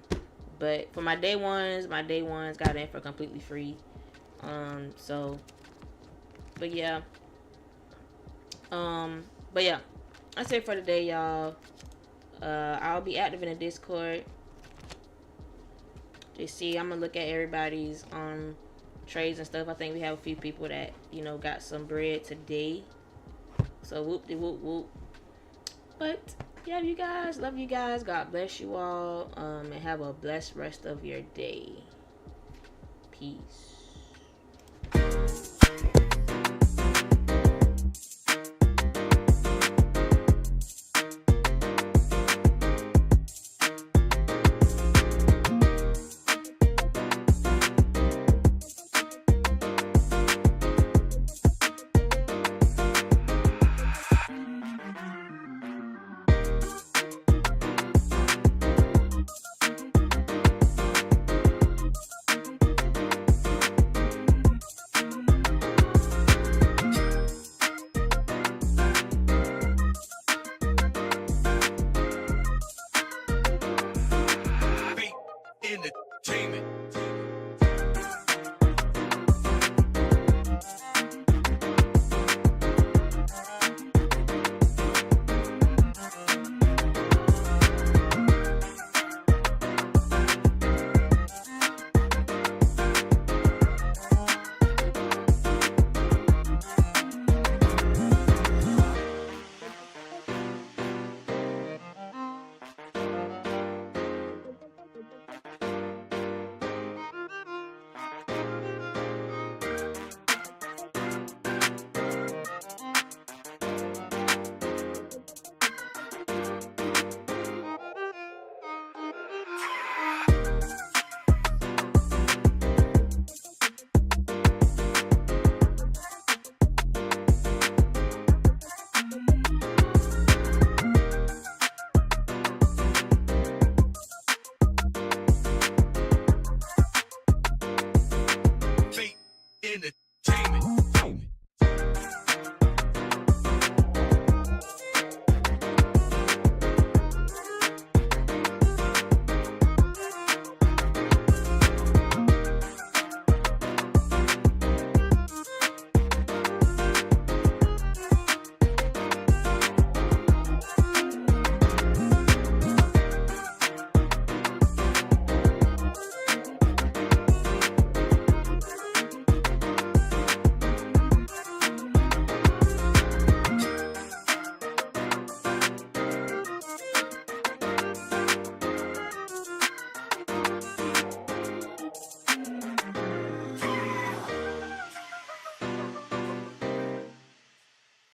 But for my day ones got in for completely free. But yeah, that's it for today, y'all. I'll be active in the Discord. Just see, I'm gonna look at everybody's trades and stuff. I think we have a few people that got some bread today. So whoop de whoop whoop. But yeah, you guys, love you guys. God bless you all. And have a blessed rest of your day. Peace.